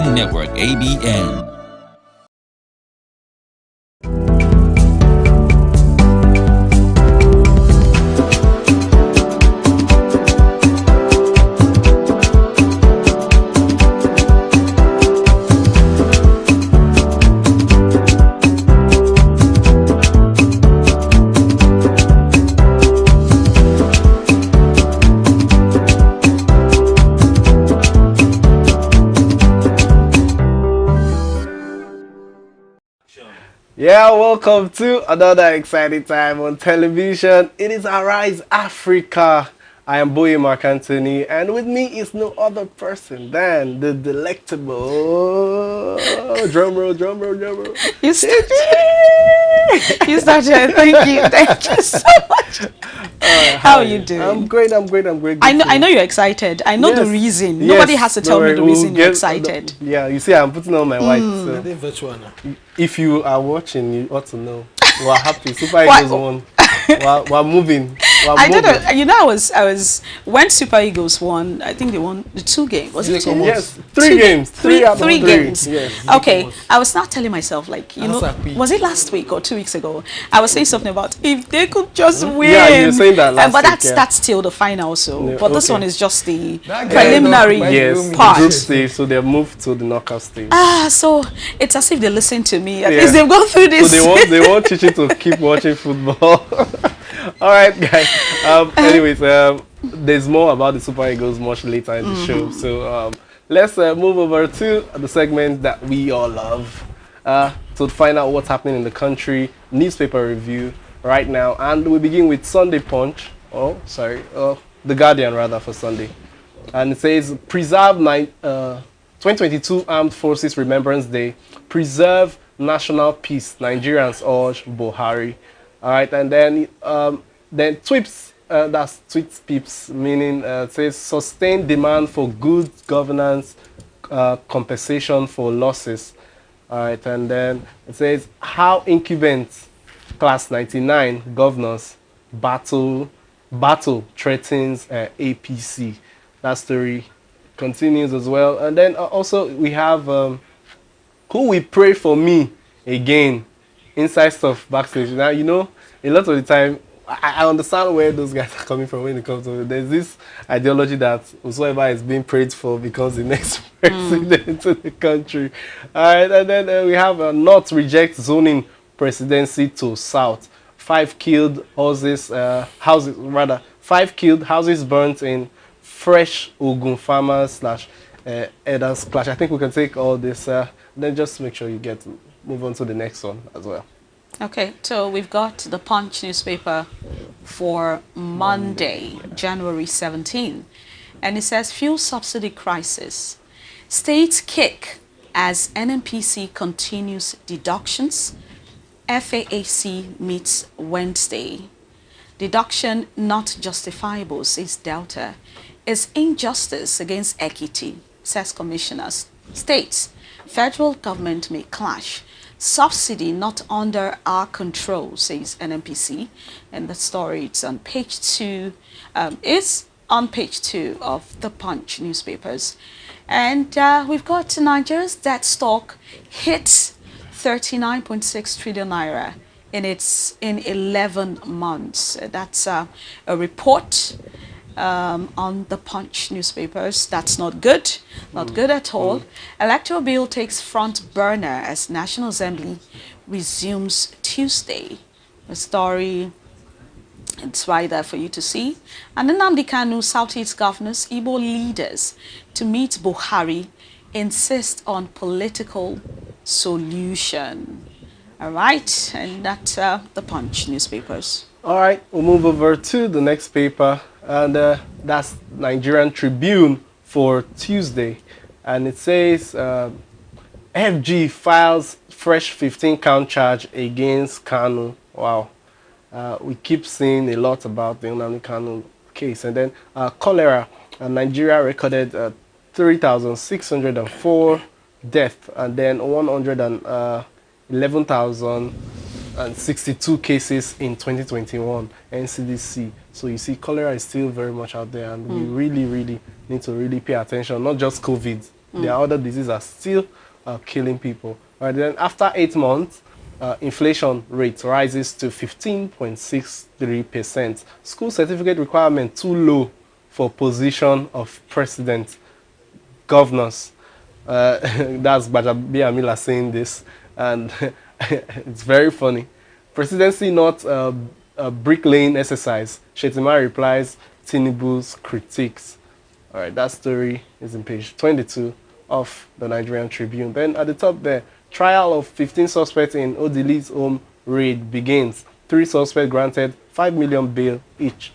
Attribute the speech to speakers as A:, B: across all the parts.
A: Broadcasting Network, ABN.
B: Yeah, welcome to another exciting time on television. It is Arise Africa. I am Boye Mark Anthony, and with me is no other person than the delectable drum roll.
C: You started. You started. Thank you so much. How are you doing?
B: I'm great.
C: I know you're excited. I know the reason. Nobody has to tell me the reason you're excited.
B: Yeah, you see, I'm putting on my white. So. If you are watching, you ought to know. We're happy. Super Eagles won. We're moving.
C: I don't know. You know, I was when Super Eagles won. I think they won the 2 games. Was it 2?
B: Yes, 3 games. Three
C: games.
B: Yes.
C: Okay. I was not telling myself, like, you know, was it last week or 2 weeks ago? I was saying something about if they could just win.
B: Yeah, you were saying that last
C: but
B: week,
C: that's still the final. So,
B: yeah,
C: but this one is just the preliminary
B: The
C: part.
B: group stage, so they moved to the knockout stage.
C: So it's as if they listen to me. At least they've gone through this.
B: So they want Chichi to keep watching football. All right, guys. Anyways, there's more about the Super Eagles much later in the show. So let's move over to the segment that we all love to find out what's happening in the country. Newspaper review right now, and we begin with Sunday Punch. The Guardian rather for Sunday, and it says preserve 2022 Armed Forces Remembrance Day. Preserve national peace. Nigerians urge Buhari. All right, and then TWIPS, that's tweets peeps, meaning it says sustained demand for good governance, compensation for losses. All right, and then it says how incumbent class 99 governors battle threatens APC. That story continues as well, and then also we have who will pray for me again. Inside stuff backstage. Now, you know, a lot of the time, I understand where those guys are coming from when it comes to it. There's this ideology that whosoever is being prayed for becomes the next president of the country. All right, and then we have North reject zoning presidency to South. 5 killed houses, 5 killed houses burnt in fresh Ogun farmers / Elders clash. I think we can take all this. Then just make sure you move on to the next one as well.
C: Okay, so we've got the Punch newspaper for Monday, January 17, and it says fuel subsidy crisis. States kick as NNPC continues deductions. FAAC meets Wednesday. Deduction not justifiable, says Delta, is injustice against equity, says commissioners. States, federal government may clash. Subsidy not under our control, says NNPC. And the story, it's on page 2, is on page 2 of the Punch newspapers. And we've got Nigeria's debt stock hits 39.6 trillion naira in 11 months. That's a report on the Punch newspapers. That's not good, not good at all. Electoral bill takes front burner as National Assembly resumes Tuesday. The story, it's right there for you to see. And then Nnamdi Kanu, Southeast governors, Igbo leaders to meet Buhari, insist on political solution. All right, and that's the Punch newspapers. All
B: right, we'll move over to the next paper, and that's Nigerian Tribune for Tuesday. And it says FG files fresh 15-count charge against Kanu. Wow. We keep seeing a lot about the Nnamdi Kanu case. And then cholera. Nigeria recorded 3,604 deaths, and then 111,062 cases in 2021, NCDC. So you see, cholera is still very much out there, and we really need to pay attention, not just COVID, There are other diseases that are still killing people. Right, then after 8 months, inflation rate rises to 15.63%. School certificate requirement too low for position of president, governors. That's Bajabi Amila saying this, and it's very funny. Presidency not a bricklaying exercise. Shetima replies Tinubu's critiques. All right, that story is in page 22 of the Nigerian Tribune. Then at the top there, trial of 15 suspects in Odili's home raid begins. 3 suspects granted 5 million bail each.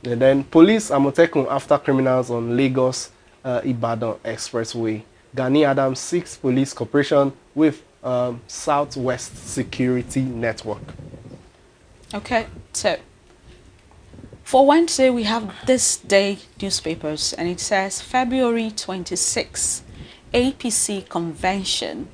B: And then police Amotekun after criminals on Lagos Ibadan Expressway. Gani Adams seeks police cooperation with Southwest Security Network.
C: Okay, so for Wednesday, we have This Day newspapers, and it says February 26, APC convention.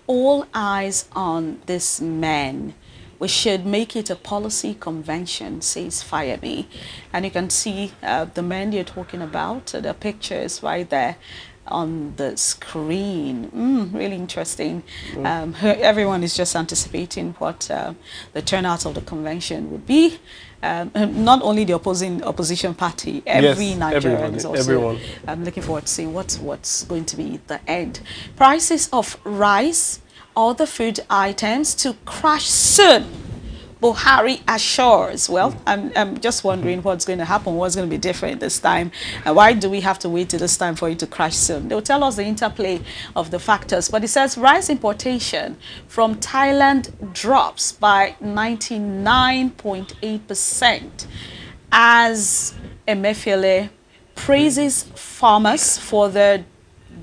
C: All eyes on this man. We should make it a policy convention, says Fireme. And you can see the men you're talking about, the pictures right there on the screen. Really interesting. Everyone is just anticipating what the turnout of the convention would be. Not only the opposition party, every Nigerian is also looking forward to seeing what's going to be the end. Prices of rice, other food items to crash soon, Buhari assures. Well, I'm just wondering what's going to happen, what's going to be different this time, and why do we have to wait till this time for it to crash soon? They'll tell us the interplay of the factors, but it says rice importation from Thailand drops by 99.8% as Emefiele praises farmers for their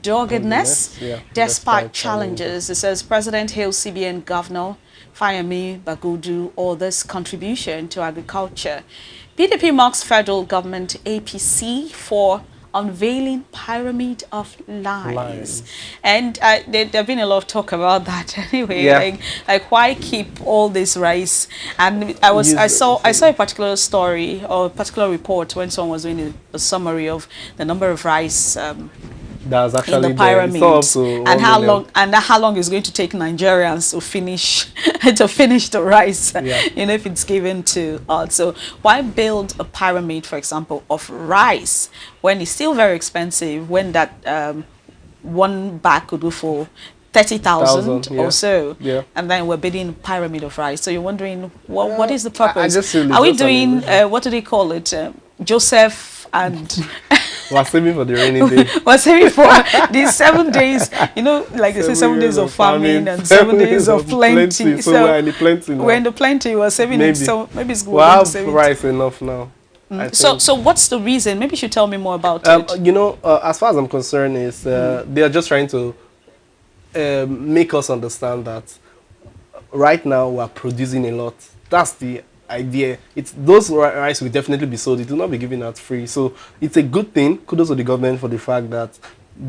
C: doggedness despite challenges. It says President hails CBN Governor Fireme Bagudu others' contribution to agriculture. PDP mocks federal government APC for unveiling pyramid of lies. And there have been a lot of talk about that anyway. Like why keep all this rice? And I saw a particular story or a particular report when someone was doing a summary of the number of rice
B: that's actually
C: in the pyramid, and how long it's going to take Nigerians to finish the rice, if it's given to us. So why build a pyramid, for example, of rice when it's still very expensive, when that one bag could go for 30,000 or so, and then we're building a pyramid of rice. So you're wondering what is the purpose? Are we doing what do they call it, Joseph and
B: we're saving for the rainy day.
C: We're saving for these 7 days, like they say, 7 days of famine and 7 days of plenty.
B: So we're in the plenty now.
C: We're in the plenty, we're saving it, so maybe it's good.
B: We'll have rice enough now.
C: So what's the reason? Maybe you should tell me more about it.
B: As far as I'm concerned, is they are just trying to make us understand that right now we're producing a lot. That's the idea. Those rice will definitely be sold. It will not be given out free. So it's a good thing. Kudos to the government for the fact that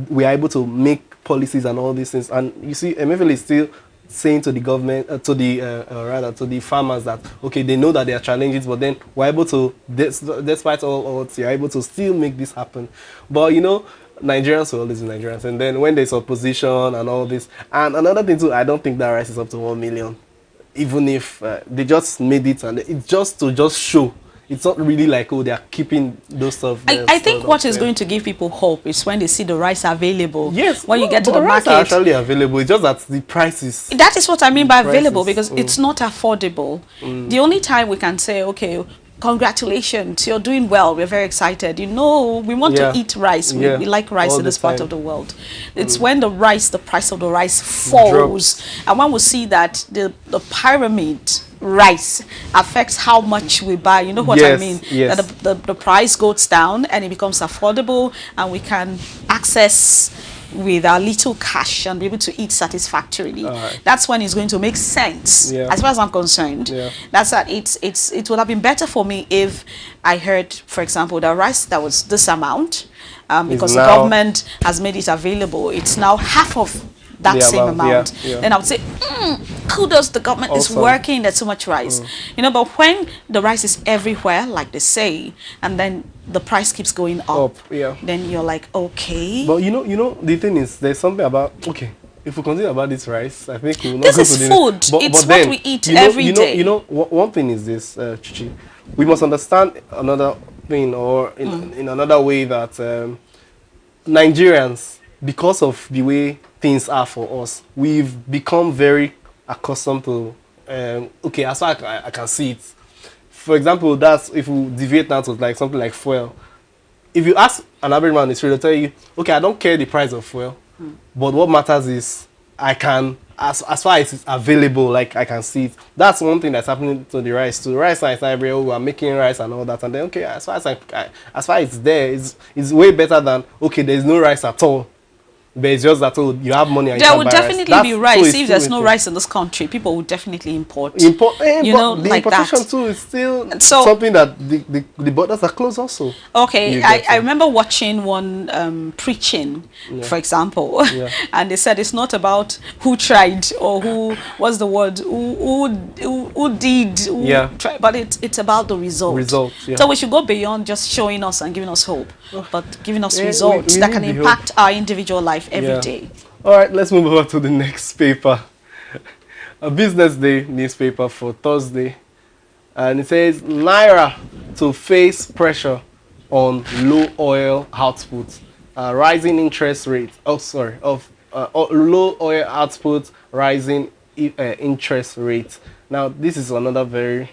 B: we are able to make policies and all these things. And you see, Emefiele is still saying to the government, to the farmers that okay, they know that there are challenges, but then we're able to, despite all odds, you're able to still make this happen. But Nigerians will always be Nigerians, and then when there's opposition and all this, and another thing too, I don't think that rice is up to 1 million. Even if they just made it, and it's just to show. It's not really like, oh, they are keeping those stuff.
C: I think what is going to give people hope is when they see the rice available.
B: Yes.
C: When you get to the market.
B: Rice are actually available. It's just that the price is...
C: That is what I mean by available, because it's not affordable. The only time we can say, okay, congratulations, you're doing well, we're very excited. We want to eat rice. We like rice all in this part of the world. It's when the price of the rice falls, and when we see that the pyramid rice affects how much we buy. You know what I mean?
B: Yes.
C: That the price goes down and it becomes affordable, and we can access with our little cash and be able to eat satisfactorily. That's when it's going to make sense. As far as I'm concerned, that's that. It would have been better for me if I heard, for example, the rice that was this amount, because the government has made it available. It's now half of that
B: The
C: same
B: amount, yeah,
C: amount,
B: yeah.
C: then I would say, kudos, the government is
B: Awesome.
C: working, there's so much rice. You know, but when the rice is everywhere, like they say, and then the price keeps going up,
B: Up, yeah.
C: then you're like, okay.
B: But the thing is, there's something about, okay, if we continue about this rice, I think we will not
C: This
B: go to
C: is
B: the
C: food. It's
B: but
C: what
B: then
C: we eat every day.
B: one thing is this, Chichi, we must understand another thing, or in another way, that Nigerians, because of the way things are for us, we've become very accustomed to, okay, as far as I can see it. For example, that's if we deviate now to like something like fuel. If you ask an average man in the street, they'll tell you, okay, I don't care the price of fuel, but what matters is I can, as far as it's available, like I can see it. That's one thing that's happening to the rice too. Rice is everywhere. Oh, we're making rice and all that, and then okay, as far as it's there, it's way better than, okay, there's no rice at all. But it's just that, oh, you have money and you
C: There
B: can
C: would
B: buy
C: definitely
B: rice.
C: be
B: So
C: rice.
B: it's
C: If
B: still
C: there's no
B: a thing.
C: rice in this country, people would definitely import.
B: But
C: know,
B: the
C: like
B: importation
C: that.
B: too is still
C: So-
B: something that the borders are closed also.
C: Okay,
B: You get
C: I
B: it.
C: remember watching one preaching, for example,
B: Yeah.
C: and they said it's not about who tried or what's the word, who did, who
B: Yeah.
C: tried, but it's about the result.
B: Result, yeah.
C: So we should go beyond just showing us and giving us hope, but giving us
B: Yeah,
C: results
B: we
C: that
B: need
C: can
B: the hope.
C: impact our individual life every
B: Yeah.
C: day.
B: All right, let's move over to the next paper. A Business Day newspaper for Thursday. And it says, Naira to face pressure on low oil output. Rising interest rate. Low oil output, rising interest rate. Now, this is another very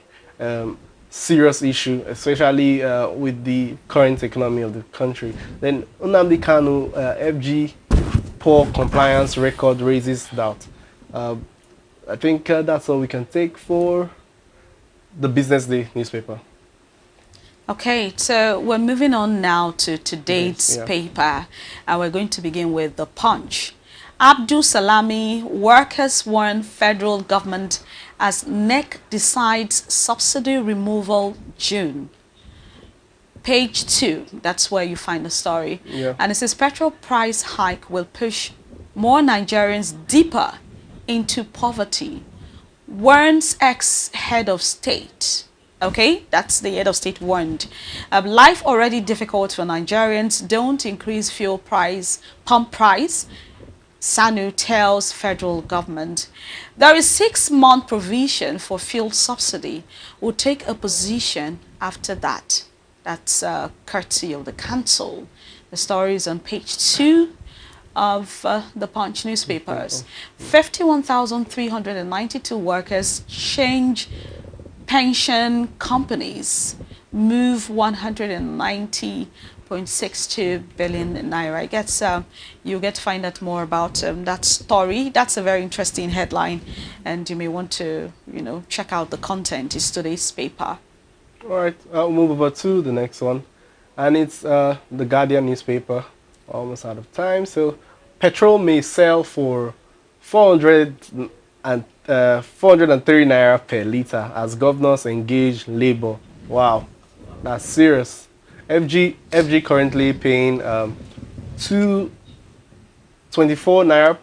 B: serious issue, especially with the current economy of the country. Then, Nnamdi Kanu, FG, poor compliance record raises doubt. I think that's all we can take for the Business Day newspaper.
C: Okay, so we're moving on now to today's
B: Yeah.
C: paper, and we're going to begin with the Punch. Abdul Salami, workers warn federal government as NEC decides subsidy removal June. Page 2, that's where you find the story.
B: Yeah.
C: And it says petrol price hike will push more Nigerians deeper into poverty. Warns ex-head of state. Okay, that's the head of state warned. Life already difficult for Nigerians. Don't increase fuel price, pump price. SANU tells federal government. There is 6-month provision for fuel subsidy. We'll take a position after that. That's courtesy of the council. The story is on page 2 of the Punch newspapers. 51,392 workers change pension companies, move 190.62 billion naira. I guess you get to find out more about that story. That's a very interesting headline, and you may want to, check out the content. It's today's paper.
B: All right, I'll move over to the next one. And it's the Guardian newspaper. Almost out of time. So, petrol may sell for 430 naira per litre as governors engage labor. Wow, that's serious. FG currently paying 224 naira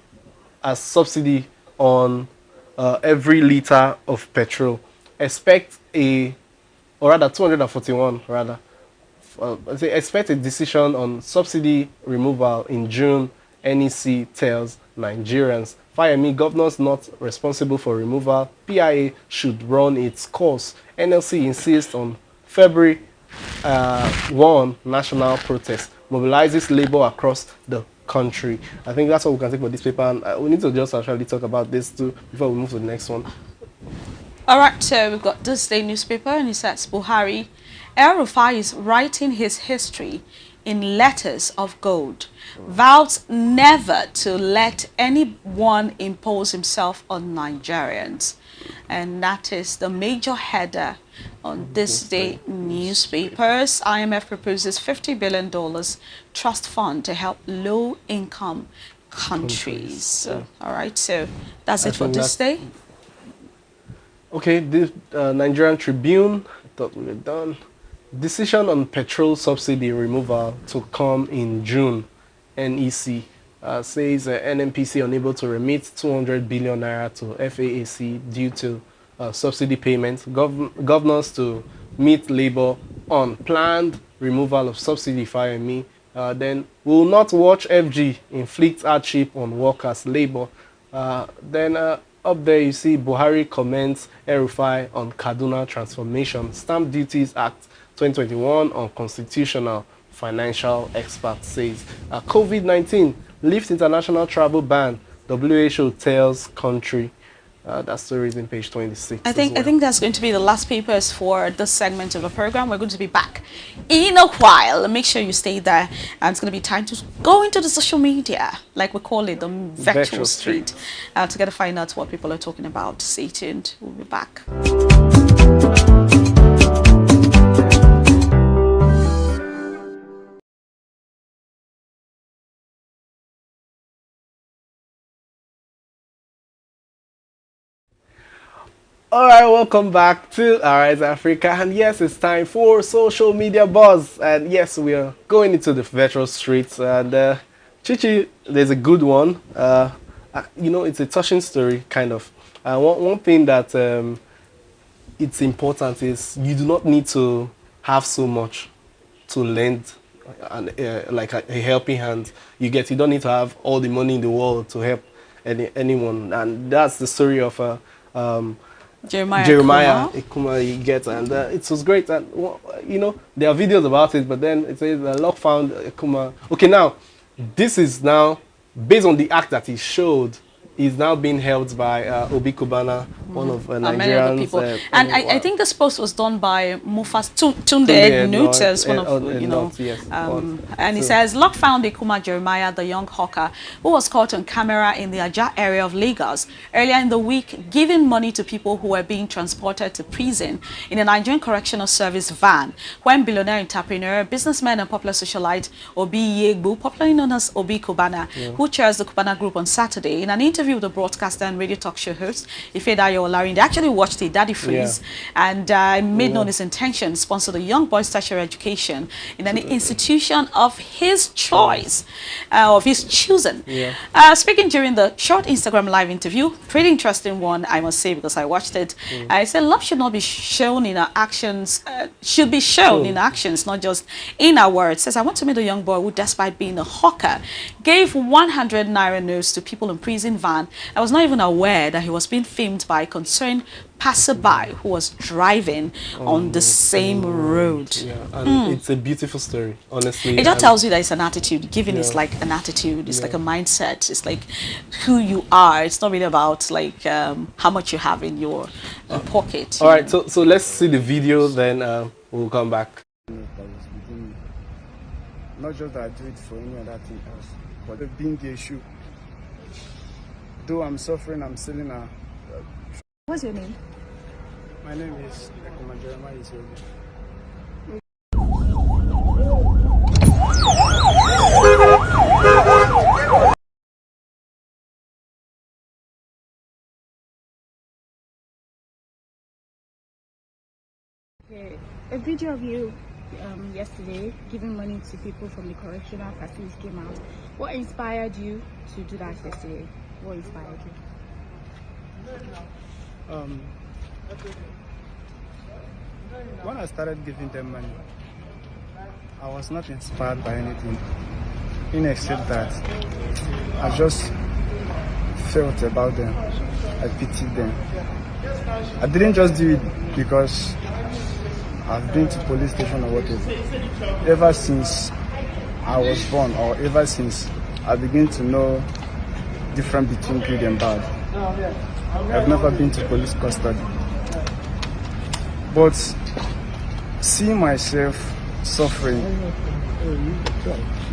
B: as subsidy on every litre of petrol. Expect 241 rather. Expect a decision on subsidy removal in June, NEC tells Nigerians. Fire governors not responsible for removal. PIA should run its course. NLC insists on February 1 national protest. Mobilizes labor across the country. I think that's what we can take for this paper. And we need to just actually talk about this too before we move to the next one.
C: All right, so we've got this day newspaper, and it says Buhari. El-Rufai is writing his history in letters of gold. Vows never to let anyone impose himself on Nigerians. And that is the major header on this day newspapers. IMF proposes $50 billion trust fund to help low-income countries.
B: Yeah.
C: All right, so that's
B: I
C: it for
B: think
C: this day.
B: Okay, this Nigerian Tribune, I thought we were done. Decision on petrol subsidy removal to come in June, NEC says NNPC unable to remit 200 billion naira to FAAC due to subsidy payments. Governors to meet labor on planned removal of subsidy fire me. Then will not watch FG inflict hardship on workers' labor. Then up there you see Buhari comments El-Rufai on Kaduna transformation. Stamp Duties Act 2021 unconstitutional. Financial expert says. COVID-19 lifts international travel ban. WHO tells country. That story is in page 26.
C: I think that's going to be the last papers for this segment of the program. We're going to be back in a while. Make sure you stay there. And it's going to be time to go into the social media, like we call it, the virtual street, to get to find out what people are talking about. Stay tuned. We'll be back.
B: Alright, welcome back to Arise Africa, and yes, it's time for social media buzz, and yes, we are going into the virtual streets, and Chichi, there's a good one. You know, it's a touching story, kind of. One thing that it's important is you do not need to have so much to lend like a helping hand. You don't need to have all the money in the world to help anyone, and that's the story of Jeremiah Ekuma you get, and it was great. And you know, there are videos about it, but then it says Luck found Ekuma. Okay, now this is now based on the act that he showed. He's now being helped by Obi Kubana, one of Nigerians.
C: People. And I think this post was done by Mufas Tunde Nutas, one of, you know. Yes. And he says, Luck found Ekuma Jeremiah, the young hawker, who was caught on camera in the Ajah area of Lagos earlier in the week, giving money to people who were being transported to prison in a Nigerian Correctional Service van, when billionaire entrepreneur, businessman and popular socialite Obi Yegbu, popularly known as Obi Kubana, who chairs the Kubana Group on Saturday, in an interview with the broadcaster and radio talk show host Ifedayo Olarin, they actually watched it, Daddy Freeze, and made known his intention to sponsor the young boys' tertiary education in an institution of his choice, of his choosing. Speaking during the short Instagram live interview, pretty interesting one, I must say, because I watched it. I said love should not be shown in our actions, should be shown in actions, not just in our words. Says, I want to meet a young boy who, despite being a hawker, gave 100 naira notes to people in prison van. I was not even aware that he was being filmed by a concerned passerby who was driving on the same road.
B: And it's a beautiful story, honestly.
C: It just tells you that it's an attitude. Giving is like an attitude. It's like a mindset. It's like who you are. It's not really about like how much you have in your pocket.
B: All right, so let's see the video, then we'll come back.
D: Not just that I do it for any other thing else, but being the issue. Though I'm suffering, I'm still in a...
E: What's your name?
D: My name is Ekuma Jeremiah Isiobi.
E: Okay. A video of you yesterday giving money to people from the correctional facilities came out. What inspired you to do that yesterday? What inspired you?
D: When I started giving them money, I was not inspired by anything, except that I just felt about them. I pitied them. I didn't just do it because I've been to police station or whatever. Ever since I was born, or ever since I began to know difference between good and bad, I've never been to police custody. But seeing myself suffering,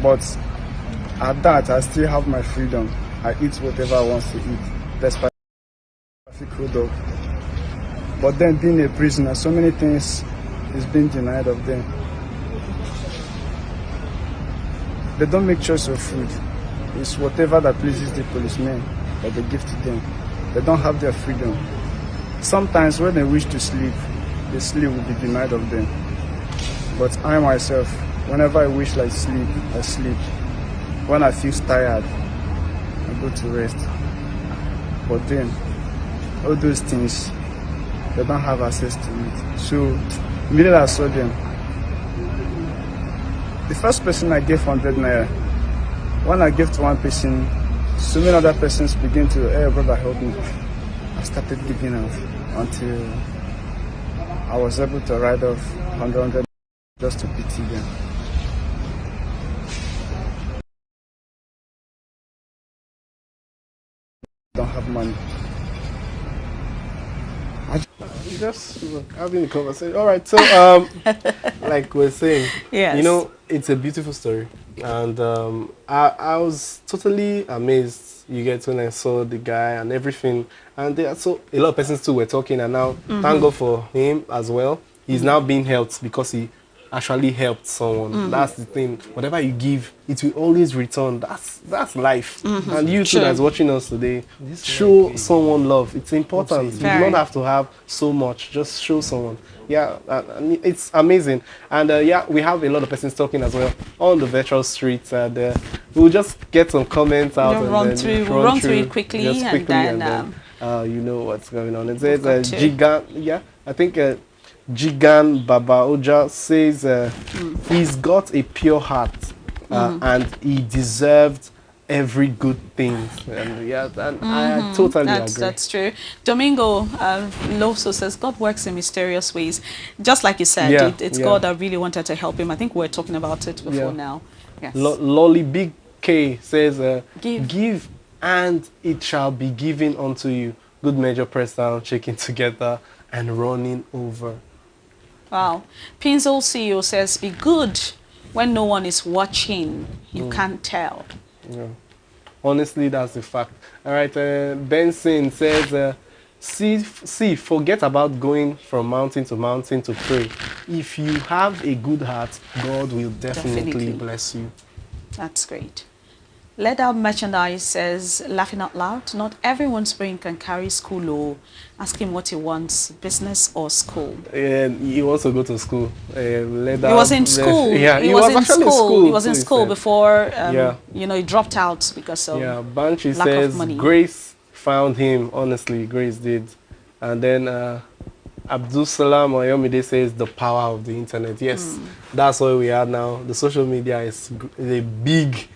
D: but at that I still have my freedom. I eat whatever I want to eat, despite traffic hold up. But then being a prisoner, so many things is being denied of them. They don't make choice of food. It's whatever that pleases the policemen that they give to them. They don't have their freedom. Sometimes when they wish to sleep, the sleep will be denied of them. But I myself, whenever I wish like sleep, I sleep. When I feel tired, go to rest. But then, all those things, they don't have access to it. So, immediately I saw them, the first person I gave 100 naira, when I gave to one person, so many other persons begin to, hey brother, help me. I started giving out until I was able to write off 100 just to pity them. Don't have money.
B: Just having a conversation. All right, so like we're saying,
C: Yes.
B: you know, it's a beautiful story, and I was totally amazed. You get when I saw the guy and everything, and there so a lot of persons too were talking, and now thank God for him as well. He's now being helped because he actually helped someone. That's the thing. Whatever you give, it will always return. That's life. And you too that's watching us today, show someone love. It's important. You do
C: Very.
B: not have to have so much. Just show someone. Yeah, and it's amazing. And yeah, we have a lot of persons talking as well on the virtual streets. And we'll just get some comments out.
C: We'll
B: and
C: run
B: then
C: through- we'll run through it quickly,
B: just
C: and
B: quickly,
C: then,
B: you know what's going on. It
C: we've
B: says
C: got to-
B: Gigan. Yeah, I think. Jigan Baba Oja says he's got a pure heart and he deserved every good thing. And yeah, and I totally agree.
C: That's true. Domingo Loso says God works in mysterious ways. Just like you said,
B: Yeah,
C: it's
B: yeah.
C: God that really wanted to help him. I think we were talking about it before
B: Yeah.
C: now. Yes.
B: Lolly Big K says
C: Give.
B: give and it shall be given unto you. Good measure pressed down, shaking together and running over.
C: Wow. Pinzel CEO says, be good when no one is watching. You can't tell.
B: Yeah. Honestly, that's the fact. All right, Benson says, see, forget about going from mountain to mountain to pray. If you have a good heart, God will definitely bless you.
C: That's great. Let Out Merchandise says, laughing out loud, not everyone's brain can carry school or ask him what he wants, business or school.
B: And he wants to go to school.
C: He was in school.
B: Yeah,
C: he was in
B: actually
C: school. He was in
B: too, he
C: school
B: said.
C: before,
B: Yeah.
C: you know, he dropped out because of
B: Yeah, Banshee
C: lack of
B: says
C: money.
B: Grace found him. Honestly, Grace did. And then Abdul Salam Oyomide says the power of the internet. Yes, that's where we are now. The social media is a big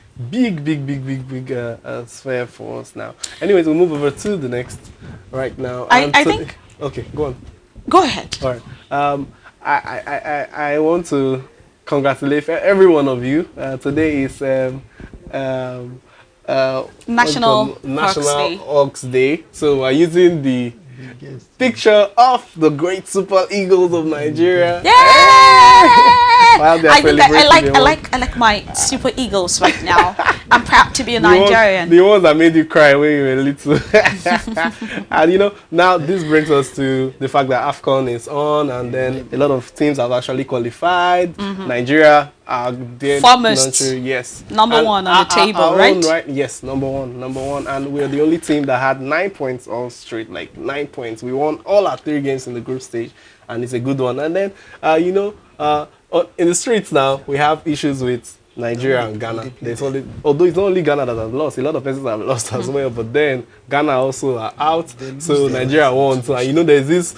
B: sphere for us now. Anyways, we'll move over to the next right now.
C: I think...
B: Okay, go on.
C: Go ahead.
B: All right. I want to congratulate every one of you. Today is
C: National
B: National Hawks Day. So we're using the picture of the great Super Eagles of Nigeria.
C: Yeah!
B: While they're
C: I think
B: celebrating their
C: I like my Super Eagles right now. I'm proud to be a
B: The ones-
C: Nigerian.
B: The ones that made you cry when you were little. And you know, now this brings us to the fact that AFCON is on, and then a lot of teams have actually qualified. Nigeria are there.
C: Foremost.
B: Yes.
C: Number
B: And
C: one on the table,
B: our
C: right?
B: own, yes, number one. And we're the only team that had 9 points all straight, like 9 points. We won all our 3 games in the group stage, and it's a good one. And then, you know, in the streets now, we have issues with Nigeria and Ghana. Although it's not only Ghana that has lost, a lot of persons have lost as well. But then Ghana also are out, so Nigeria won. So you know, there's this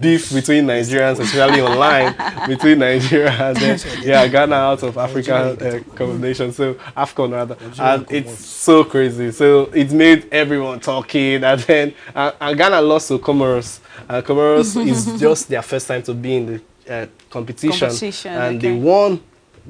B: beef between Nigerians, especially online, between Nigeria and then Ghana out of African combination. So AFCON rather, and it's so crazy. So it made everyone talking, and then and Ghana lost to Comoros. Comoros is just their first time to be in the competition, and they won.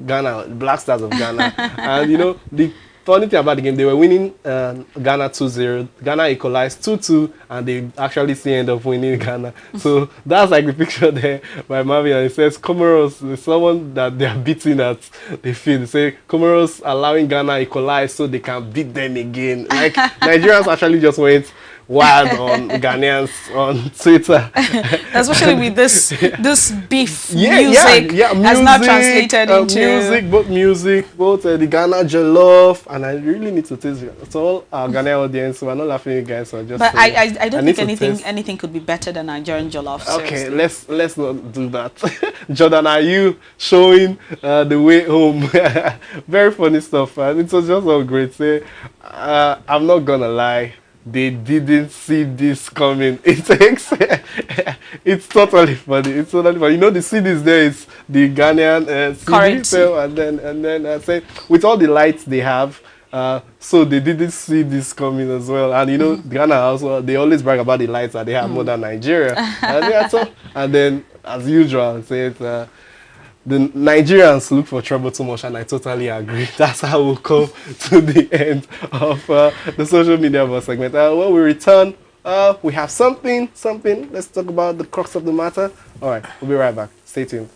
B: Ghana, Black Stars of Ghana. And you know, the funny thing about the game, they were winning Ghana 2-0. Ghana equalized 2-2, and they actually still end up winning Ghana. So that's like the picture there by Marvin. And it says Comoros is someone that they are beating at the field. They say Comoros allowing Ghana equalize so they can beat them again. Like Nigerians actually just went wild on Ghanaians on Twitter.
C: Especially with this beef
B: Yeah,
C: music
B: yeah,
C: has now translated into
B: music, both the Ghana jollof, and I really need to taste it. So all our Ghanaian audience, we're not laughing at you guys, so just.
C: But I don't
B: need
C: think
B: to taste.
C: anything could be better than Nigerian jollof.
B: Okay,
C: Seriously.
B: let's not do that. Jordan, are you showing the way home? Very funny stuff, and it was just all great. Say, I'm not gonna lie, they didn't see this coming. It takes, it's totally funny. It's totally funny. You know, the CDs there is the Ghanaian CD,
C: Currency.
B: so, and then say with all the lights they have. So they didn't see this coming as well, and you know Ghana also they always brag about the lights that they have more than Nigeria, and then as usual say it, the Nigerians look for trouble too much, and I totally agree. That's how we'll come to the end of the social media bus segment. When we return, we have something. Let's talk about the crux of the matter. All right, we'll be right back. Stay tuned.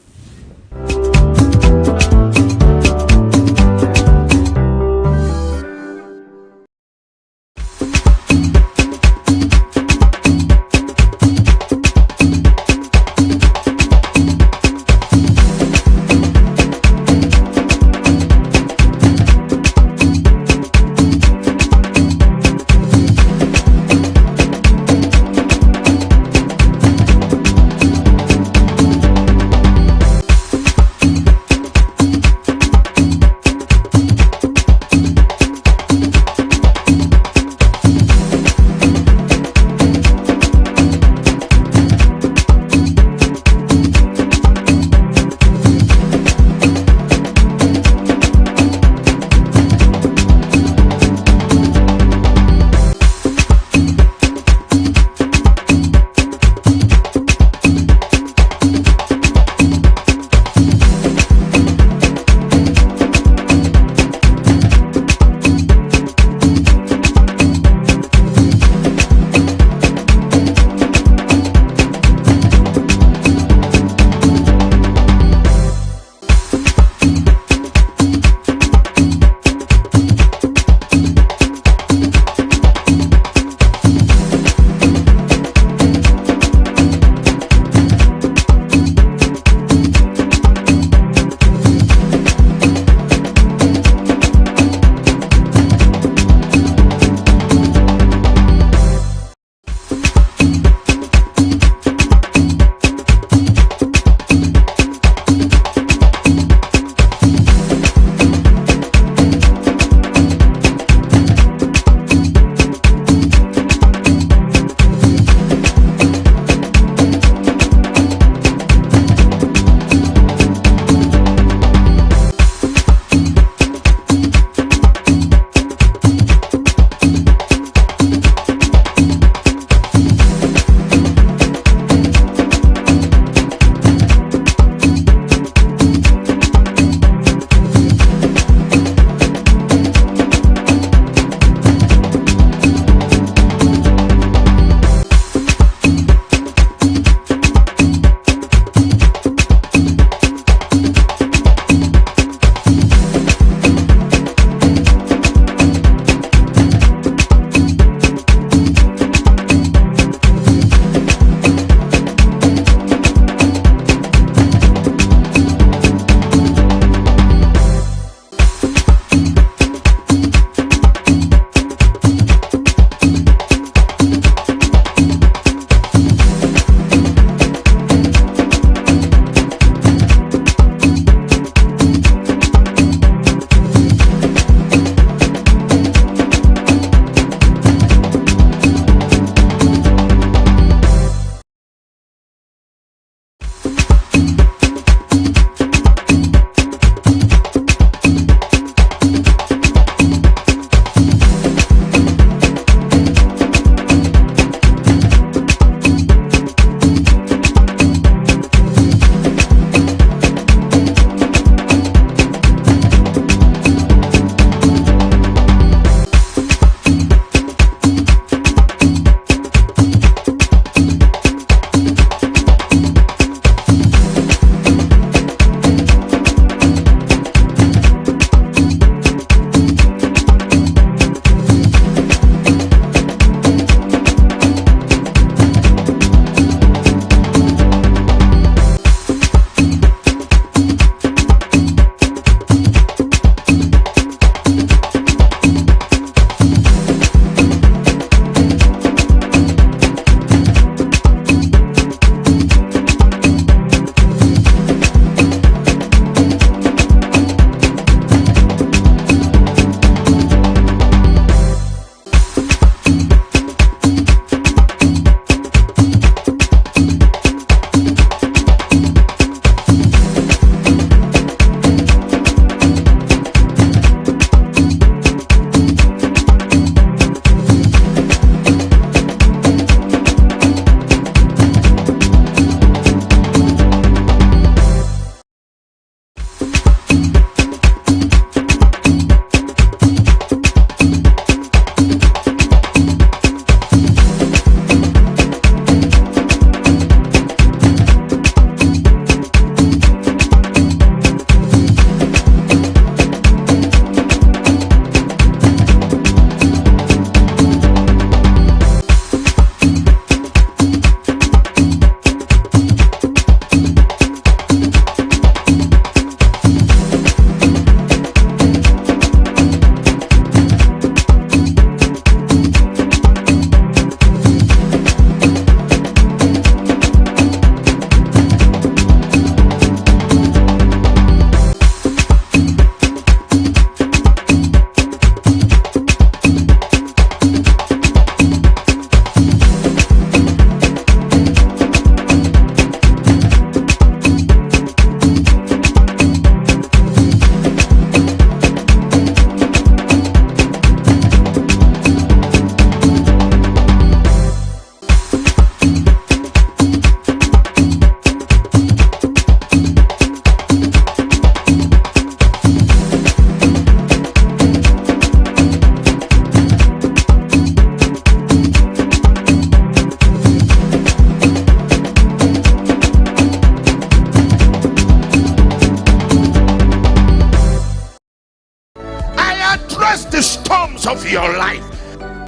F: of your life.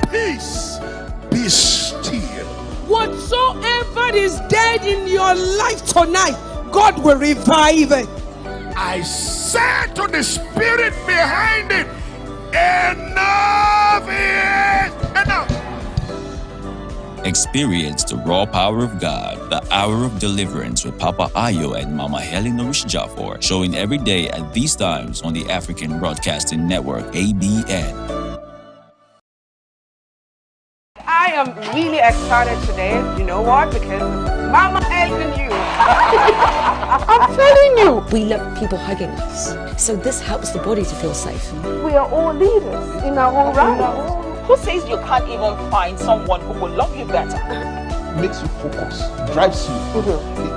F: Peace, be still.
G: Whatsoever is dead in your life tonight, God will revive it.
F: I said to the spirit behind it, enough is enough.
A: Experience the raw power of God, the hour of deliverance with Papa Ayo and Mama Helen Nourish Jaffor, showing every day at these times on the African Broadcasting Network, ABN.
H: I am really excited today. You know what? Because Mama helping you. I'm telling you.
I: We love people hugging us. So this helps the body to feel safe.
H: We are all leaders in our own right. Who says you can't even find someone who will love you better?
J: Makes you focus, drives you.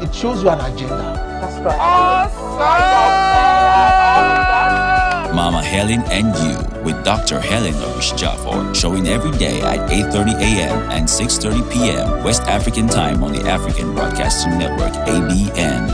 J: It shows you an agenda.
H: That's right. Awesome.
A: Mama Helen and You with Dr. Helen Nourish Jaffor, showing every day at 8:30 a.m. and 6:30 p.m. West African time on the African Broadcasting Network, ABN.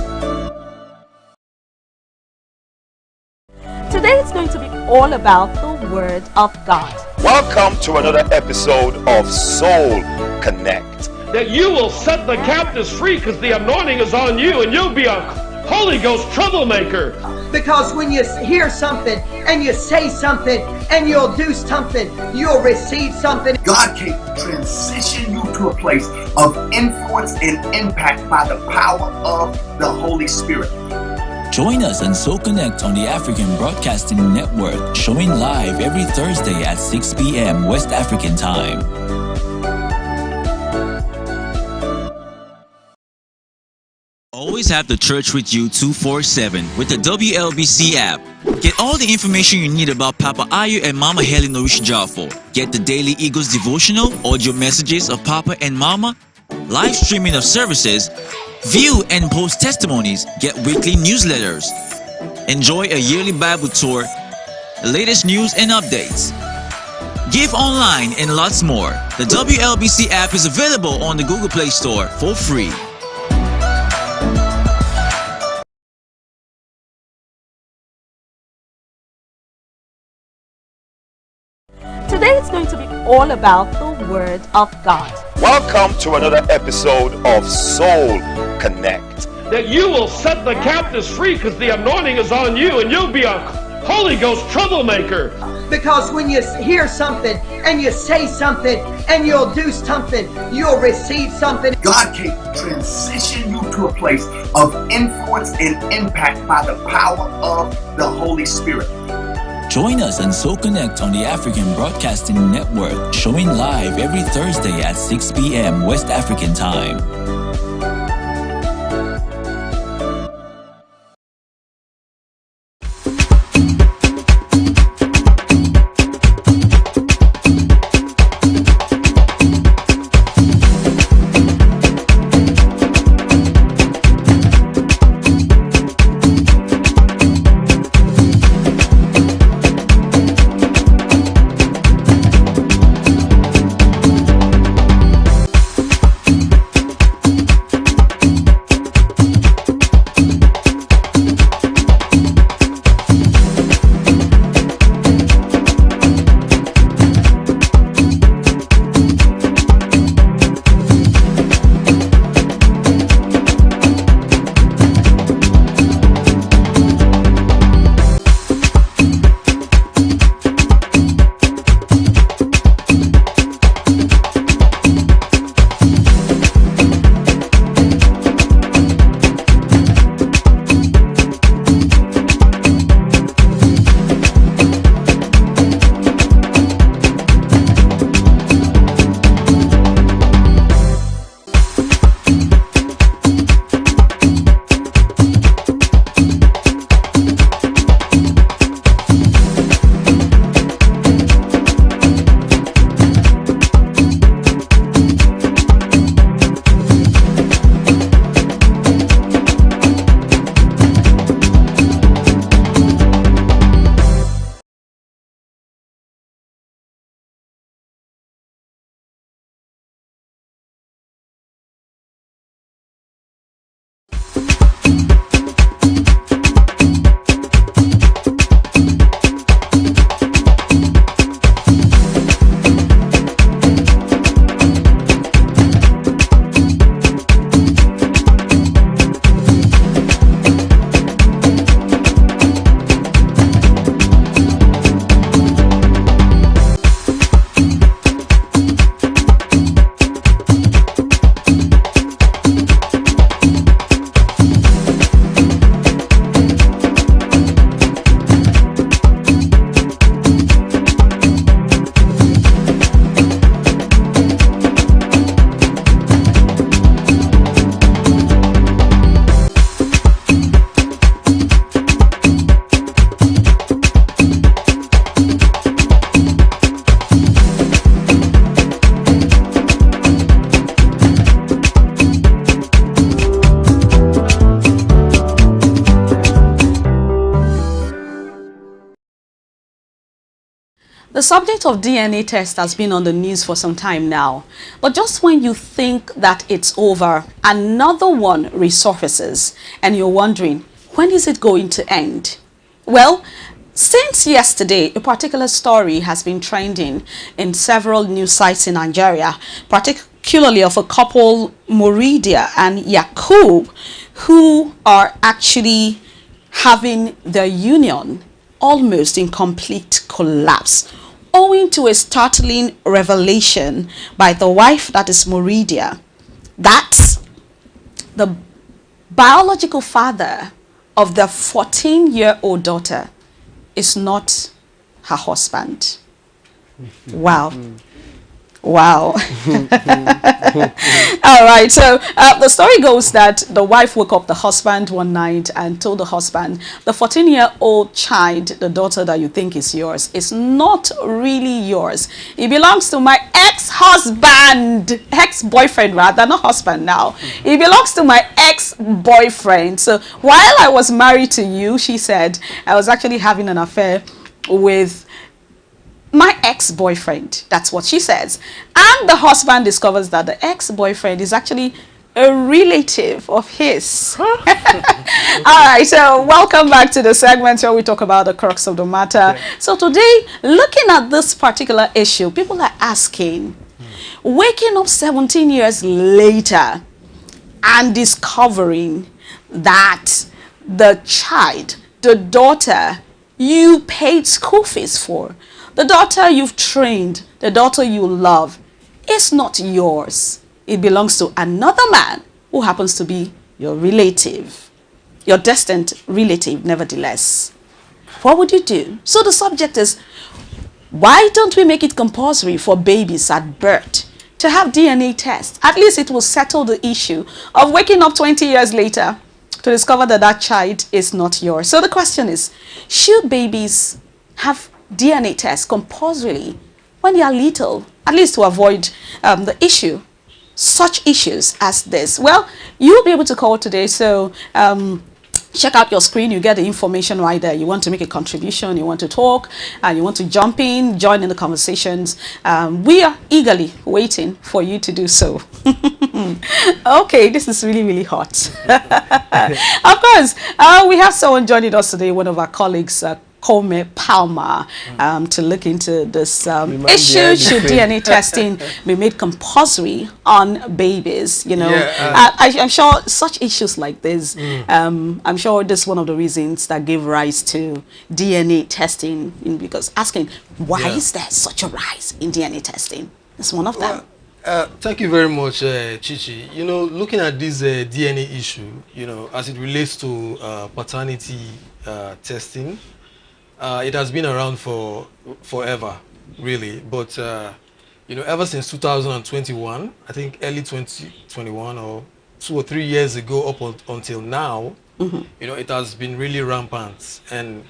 K: Today it's going to be all about the Word of God.
L: Welcome to another episode of Soul Connect.
M: That you will set the captives free because the anointing is on you and you'll be a Holy Ghost troublemaker.
N: Because when you hear something and you say something and you'll do something, you'll receive something.
O: God can transition you to a place of influence and impact by the power of the Holy Spirit.
A: Join us and So Connect on the African Broadcasting Network, showing live every Thursday at 6 p.m. West African time. Always have the church with you 247 with the WLBC app. Get all the information you need about Papa Ayo and Mama Helen Nourish Jaffor. Get the Daily Eagles devotional, audio messages of Papa and Mama, live streaming of services, view and post testimonies, get weekly newsletters. Enjoy a yearly Bible tour, the latest news and updates. Give online and lots more. The WLBC app is available on the Google Play Store for free.
K: Today it's going to be all about the Word of God.
L: Welcome to another episode of Soul Connect.
M: That you will set the captives free because the anointing is on you and you'll be a Holy Ghost troublemaker.
N: Because when you hear something and you say something and you'll do something, you'll receive something.
O: God can transition you to a place of influence and impact by the power of the Holy Spirit.
A: Join us and So Connect on the African Broadcasting Network, showing live every Thursday at 6 p.m. West African time.
C: The subject of DNA test has been on the news for some time now, but just when you think that it's over, another one resurfaces and you're wondering, when is it going to end? Well, since yesterday, a particular story has been trending in several news sites in Nigeria, particularly of a couple, Moridia and Yakub, who are actually having their union almost in complete collapse, owing to a startling revelation by the wife, that is Moridia, that the biological father of the 14-year-old daughter is not her husband. Wow. Wow. All right, so the story goes that the wife woke up the husband one night and told the husband, the 14-year-old child, the daughter that you think is yours, is not really yours. It belongs to my ex-husband, ex-boyfriend rather, not husband now. It belongs to my ex-boyfriend. So while I was married to you, she said, I was actually having an affair with my ex-boyfriend. That's what she says. And the husband discovers that the ex-boyfriend is actually a relative of his. All right, so welcome back to the segment where we talk about the crux of the matter. So today, looking at this particular issue, people are asking, waking up 17 years later and discovering that the child, the daughter you paid school fees for, the daughter you've trained, the daughter you love, is not yours. It belongs to another man who happens to be your relative, your distant relative, nevertheless. What would you do? So the subject is, why don't we make it compulsory for babies at birth to have DNA tests? At least it will settle the issue of waking up 20 years later to discover that that child is not yours. So the question is, should babies have DNA tests compulsorily when they are little, at least to avoid the issue, such issues as this? Well, you'll be able to call today, so check out your screen. You get the information right there. You want to make a contribution, you want to talk, you want to jump in, join in the conversations. We are eagerly waiting for you to do so. Okay, this is really, really hot. Of course, we have someone joining us today, one of our colleagues, Kome Palmer, to look into this issue. Should DNA testing be made compulsory on babies? You know, I'm sure such issues like this, I'm sure this is one of the reasons that gave rise to DNA testing, because asking, why is there such a rise in DNA testing? It's one of them.
P: Thank you very much, Chichi. You know, looking at this DNA issue, you know, as it relates to paternity testing, it has been around for forever, really. But, you know, ever since 2021, I think early 2021 or 2 or 3 years ago up until now, you know, it has been really rampant. And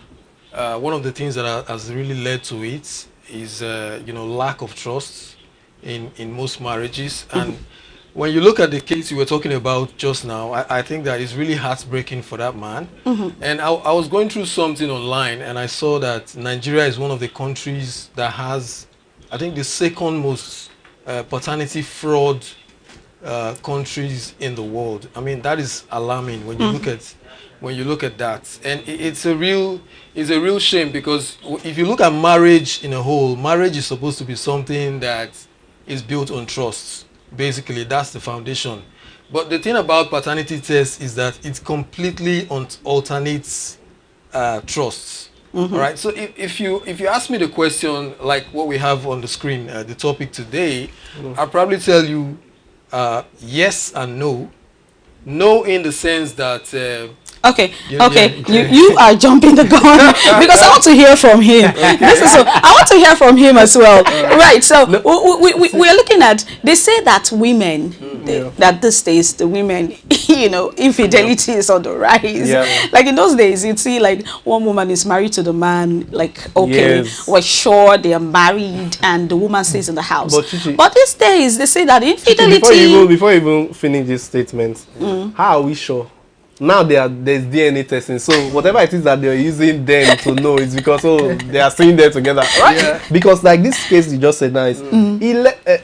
P: one of the things that has really led to it is, you know, lack of trust in most marriages. And when you look at the case you were talking about just now, I think that is really heartbreaking for that man. And I was going through something online and I saw that Nigeria is one of the countries that has, I think, the second most paternity fraud countries in the world. I mean, that is alarming when you look at that. And it's a real shame, because if you look at marriage in a whole, marriage is supposed to be something that is built on trust. Basically, that's the foundation. But the thing about paternity tests is that it completely alternates trusts. All right. So if you ask me the question like what we have on the screen, the topic today, I'll probably tell you yes and no. No, in the sense that
C: you are jumping the gun because I want to hear from him. I want to hear from him as well. Right. So we are looking at, they say that women, that these days the women, you know, infidelity is on the rise. Like in those days, you'd see like one woman is married to the man, like, we're sure they are married, and the woman stays in the house. But these days, they say that infidelity.
B: Before you even finish this statement, how are we sure? now there's DNA testing. So whatever it is that they're using them to know is because they are staying there together, right? Yeah. Because like this case you just said now is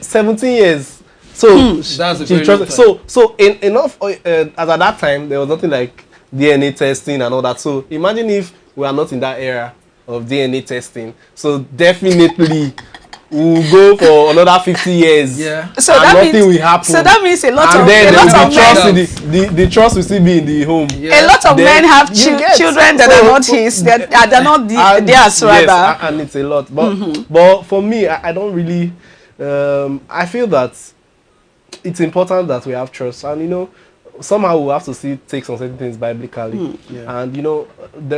B: 17 years. So
P: that's a very long time.
B: So enough as at that time there was nothing like DNA testing and all that. So imagine if we are not in that era of DNA testing. So definitely we'll go for another 50 years.
P: Yeah.
C: So
B: and
C: that
B: nothing
C: means,
B: will happen.
C: So that means a lot
B: and
C: of
B: then
C: a
B: there
C: lot
B: will
C: of
B: be trust
C: men,
B: in the trust will still be in the home.
C: a lot of men have children that are not his, that are not theirs, rather.
B: Yes, and it's a lot. But but for me, I don't really. I feel that it's important that we have trust, and you know, somehow we have to take some certain things biblically. And you know,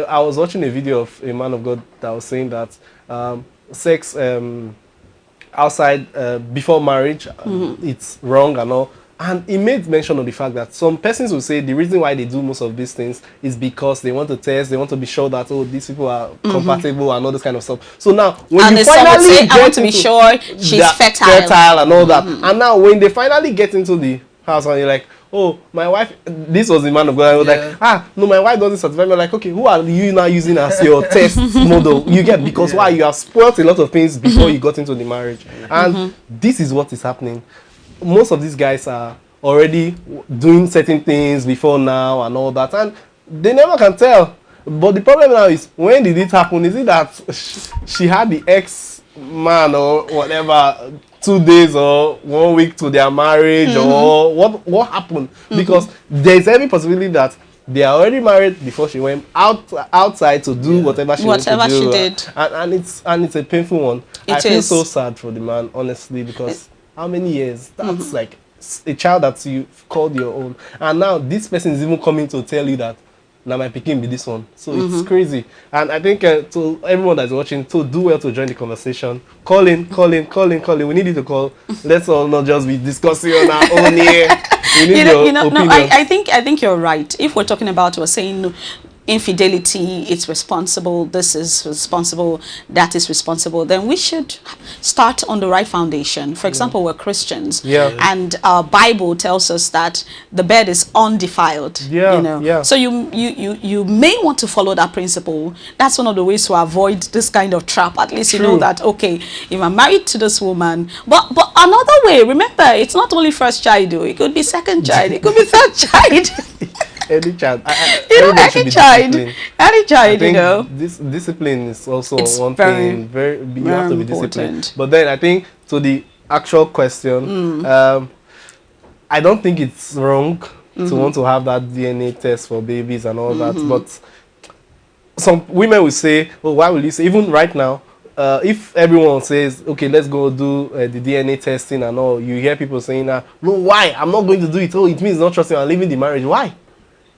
B: I was watching a video of a man of God that was saying that sex outside before marriage it's wrong and all. And he made mention of the fact that some persons will say the reason why they do most of these things is because they want to test, they want to be sure that these people are compatible and all this kind of stuff. So now when you finally
C: say,
B: get
C: I want to be sure she's fertile
B: and all that, and now when they finally get into the house and you're like, oh, my wife, this was the man of God. I was like, no, my wife doesn't certify me. Like, okay, who are you now using as your test model? You get, because why? You have spoiled a lot of things before you got into the marriage. And this is what is happening. Most of these guys are already doing certain things before now and all that, and they never can tell. But the problem now is, when did it happen? Is it that she had the ex-man or whatever 2 days or 1 week to their marriage, or what happened? Because there's every possibility that they are already married before she went outside to do whatever she wanted to do.
C: She did.
B: And it's a painful one. I feel so sad for the man, honestly, because how many years? That's like a child that you called your own, and now this person is even coming to tell you that now my pikin be this one. So it's crazy. And I think to everyone that's watching, to do well to join the conversation, call in. We need you to call. Let's all not just be discussing on our own here. We need your opinion.
C: No, I think you're right. If we're talking about, we're saying infidelity, it's responsible, this is responsible, that is responsible, then we should start on the right foundation. For example, we're Christians, and our Bible tells us that the bed is undefiled. You know, so you may want to follow that principle. That's one of the ways to avoid this kind of trap. At least you know that, okay, if I'm married to this woman, but another way, remember, it's not only first child, though. It could be second child, it could be third child.
B: Any child,
C: any child, you know.
B: This discipline is also one thing. You have to be disciplined. But then I think to the actual question, I don't think it's wrong to want to have that DNA test for babies and all that. But some women will say, "Oh, why will you say?" Even right now, if everyone says, "Okay, let's go do the DNA testing and all," you hear people saying, "No, why? I'm not going to do it. Oh, it means not trusting. I'm leaving the marriage. Why?"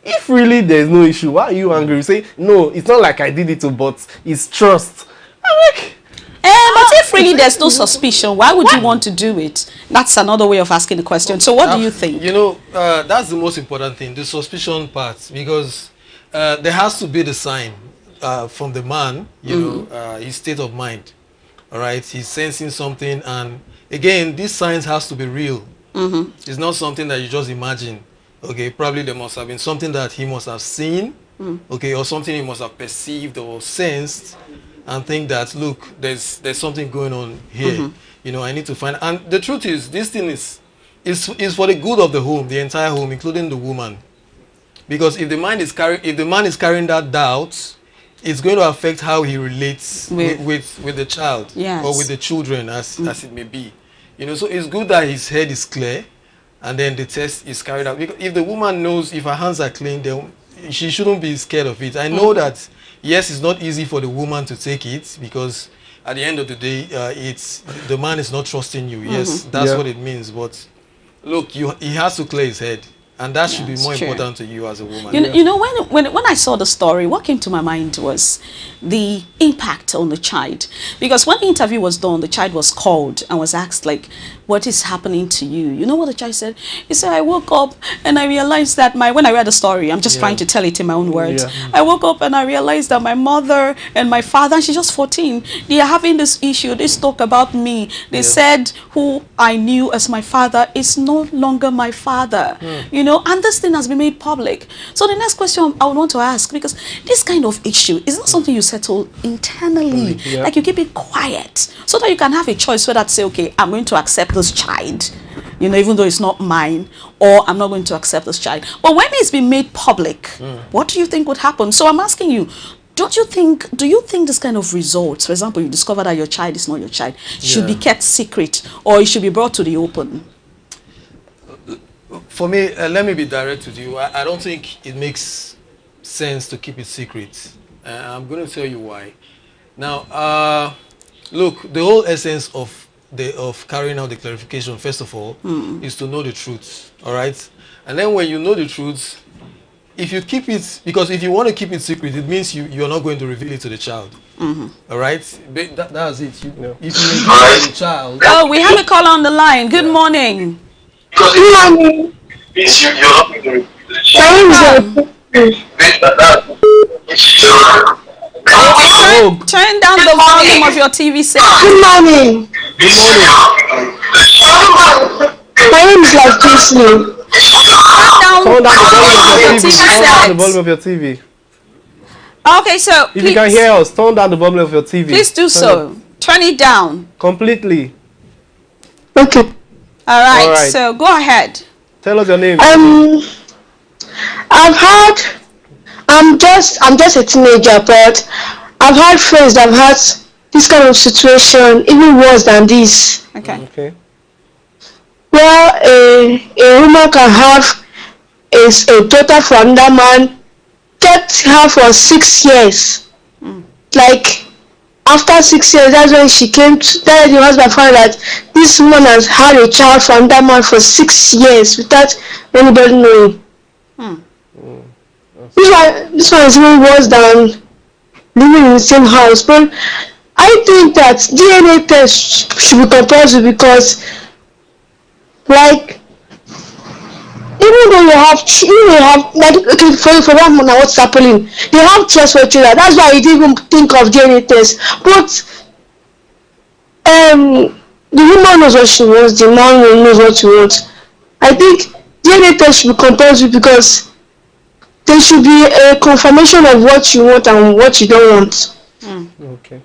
B: If really there's no issue, why are you angry? You say, no, it's not like I did it, but it's trust. I'm like,
C: but if really there's no suspicion, why would you want to do it? That's another way of asking the question. So what do you think?
P: You know, that's the most important thing, the suspicion part, because there has to be the sign from the man, you know, his state of mind. All right, he's sensing something, and again, these signs has to be real. It's not something that you just imagine. Okay, probably there must have been something that he must have seen, okay, or something he must have perceived or sensed, and think that, look, there's something going on here. You know, I need to find. And the truth is, this thing is for the good of the home, the entire home, including the woman, because if the man is carrying that doubt, it's going to affect how he relates with the child, or with the children, as it may be. You know, so it's good that his head is clear. And then the test is carried out. Because if the woman knows if her hands are clean, then she shouldn't be scared of it. I know that, yes, it's not easy for the woman to take it, because at the end of the day, the man is not trusting you. Yes, that's what it means. But look, he has to clear his head. And that should be more important to you as a woman.
C: You know, when I saw the story, what came to my mind was the impact on the child. Because when the interview was done, the child was called and was asked, like, what is happening to you. You know what the child said? He said, I woke up and I realized that when I read the story, I'm just trying to tell it in my own words. I woke up and I realized that my mother and my father, and she's just 14, they are having this issue. They talk about me. They said who I knew as my father is no longer my father. You know, and this thing has been made public. So the next question I would want to ask, because this kind of issue is not something you settle internally. Like you keep it quiet so that you can have a choice whether to say, okay, I'm going to accept this child, you know, even though it's not mine, or I'm not going to accept this child. But when it's been made public, what do you think would happen? So I'm asking you, do you think this kind of results, for example, you discover that your child is not your child, should be kept secret, or it should be brought to the open?
P: For me, let me be direct with you. I don't think it makes sense to keep it secret. I'm going to tell you why. Now, look, the whole essence of carrying out the clarification, first of all, is to know the truth. All right, and then when you know the truth, if you keep it, because if you want to keep it secret, it means you're not going to reveal it to the child. All right, that's it. If you reveal it to the child.
C: Oh, we have a caller on the line. Good morning.
Q: Good morning. You're not going to reveal it to the child.
C: Turn down the volume of your TV set.
Q: Good morning.
B: Good morning.
Q: My name is like Disney.
B: Turn down the volume of your TV.
C: Okay, so
B: if you can hear us, turn down the volume of your TV.
C: Please do so. Turn it down
B: completely.
Q: Okay.
C: All right. So go ahead.
B: Tell us your name.
Q: I'm just a teenager, but I've had friends that have had this kind of situation, even worse than this.
C: Okay.
Q: Where a woman can have a daughter from another man, get her for 6 years. Like after 6 years, that's when she came to tell the husband found that this woman has had a child from that man for 6 years without anybody knowing. This one is even worse than living in the same house. But I think that DNA test should be compulsory because, like, even though you have like, okay, for one now what's happening, you have trust for each other. That's why you didn't even think of DNA test. But the woman knows what she wants, the man knows what he wants. I think DNA test should be compulsory because there should be a confirmation of what you want and what you don't want.
B: Okay.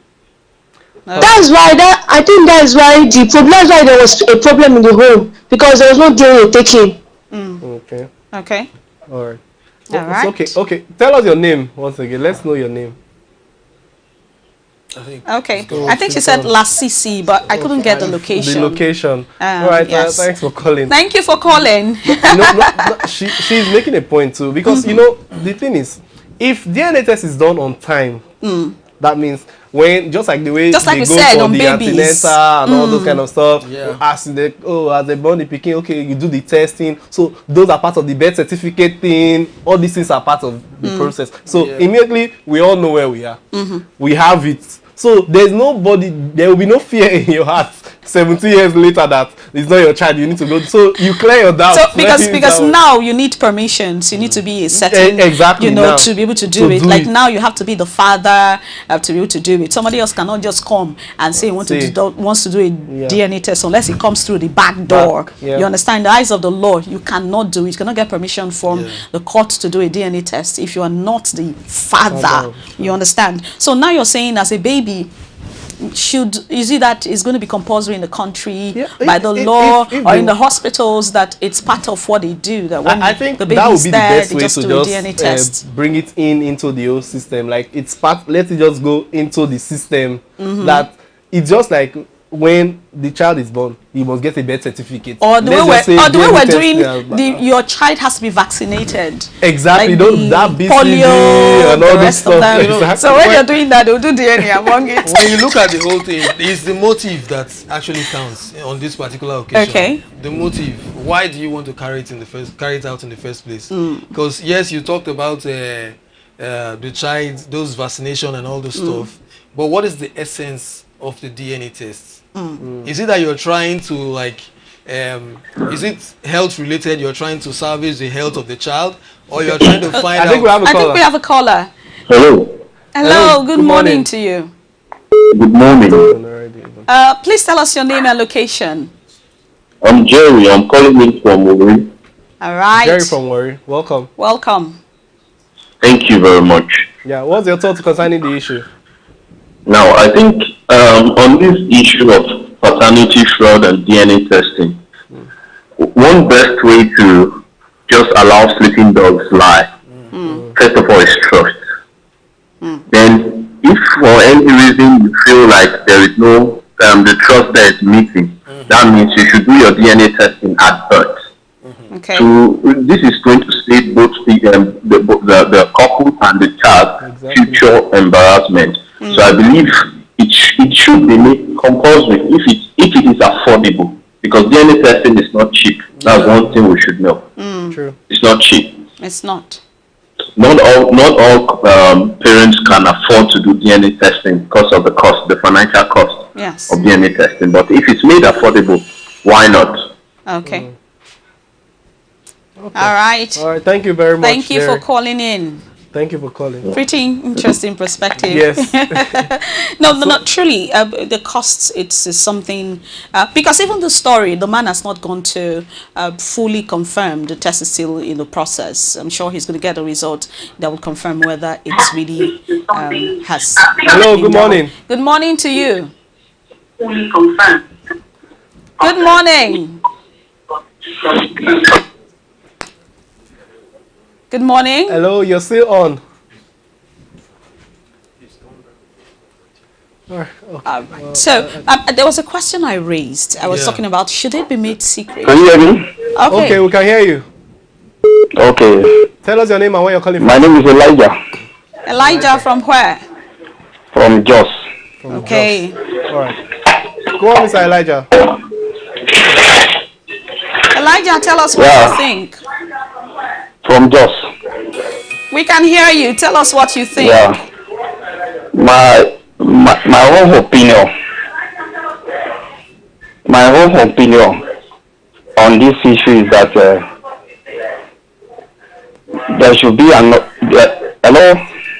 Q: That's why I think that is why that's why there was a problem in the home, because there was no DNA taking.
B: Okay.
C: Okay.
B: All right.
C: All right.
B: Okay. Tell us your name once again. Let's know your name.
C: I think she said Lassisi, but I couldn't get the location.
B: The location. All right.
C: Yes.
B: Thanks for calling.
C: Thank you for calling.
B: She's making a point too, because you know the thing is, if DNA test is done on time, that means when just like the way they go for the antenatal and all those kind of stuff, as they born the pikin, okay, you do the testing, so those are part of the birth certificate thing. All these things are part of the process. So immediately we all know where we are. We have it. So there will be no fear in your heart 17 years later that it's not your child, you need to go. So you clear your doubts.
C: So because now you need permissions, you need to be a certain,
B: exactly,
C: you know, to be able to do it. Like now you have to be the father to be able to do it. Somebody else cannot just come and say he wants to do a DNA test unless it comes through the back door. You understand? In the eyes of the law, you cannot do it. You cannot get permission from the court to do a DNA test if you are not the father. You understand? So now you're saying as a baby, is it that it's going to be compulsory in the country by the law or in the hospitals that it's part of what they do? That when
B: I think
C: the baby
B: that would
C: is
B: be
C: there,
B: the best way to
C: do a DNA test.
B: Bring it into the whole system. Like it's part. Let it just go into the system. That it's just like when the child is born, you must get a birth certificate.
C: Or the way we're doing, your child has to be vaccinated.
B: Exactly.
C: Like
B: that BCG
C: polio
B: and all this stuff.
C: Exactly. So when you're doing that, they'll do DNA among it.
P: When you look at the whole thing, it's the motive that actually counts on this particular occasion.
C: Okay.
P: The motive. Why do you want to carry it out in the first place? Because yes, you talked about the child, those vaccination and all those stuff. But what is the essence of the DNA test? Is it that you're trying to like, is it health related? You're trying to salvage the health of the child, or you're trying to find out?
C: I think we have a caller.
R: Hello.
C: Hello, good morning to you.
R: Good morning.
C: Please tell us your name and location.
R: I'm Jerry. I'm calling in from Warri.
C: All right.
B: Jerry from Warri. Welcome.
C: Welcome.
R: Thank you very much.
B: Yeah, what's your thoughts concerning the issue?
R: Now, I think on this issue of paternity fraud and DNA testing, one best way to just allow sleeping dogs lie, first of all, is trust. Then, if for any reason you feel like there is no, the trust there is missing, that means you should do your DNA testing at birth.
C: Okay.
R: So this is going to save both the couple and the child future embarrassment. So I believe it should be made compulsory if it is affordable, because DNA testing is not cheap. That's one thing we should know.
B: True.
R: It's not cheap.
C: It's not.
R: Not all parents can afford to do DNA testing because of the cost, the financial cost of DNA testing. But if it's made affordable, why not?
C: Okay. All right.
B: All right. Thank you very much.
C: Thank you for calling in.
B: Thank you for calling.
C: Pretty interesting perspective.
B: Yes.
C: No, not truly. The costs, it's something, because even the story, the man has not gone to fully confirm. The test is still in the process. I'm sure he's going to get a result that will confirm whether it's really has.
B: Hello, good morning.
C: Good morning to you. Fully confirmed. Good morning. Good morning.
B: Hello, you're still on.
C: So there was a question I raised. I was talking about, should it be made secret?
R: Can you hear me?
B: Okay, we can hear you.
R: Okay.
B: Tell us your name and where you're calling from.
R: My name is Elijah.
C: Elijah from where?
R: From Jos.
C: Okay.
B: All right. Go on, Mr. Elijah.
C: Elijah, tell us what you think.
R: From Jos.
C: We can hear you. Tell us what you think.
R: Yeah. My own opinion. My own opinion on this issue is that there should be an. Hello.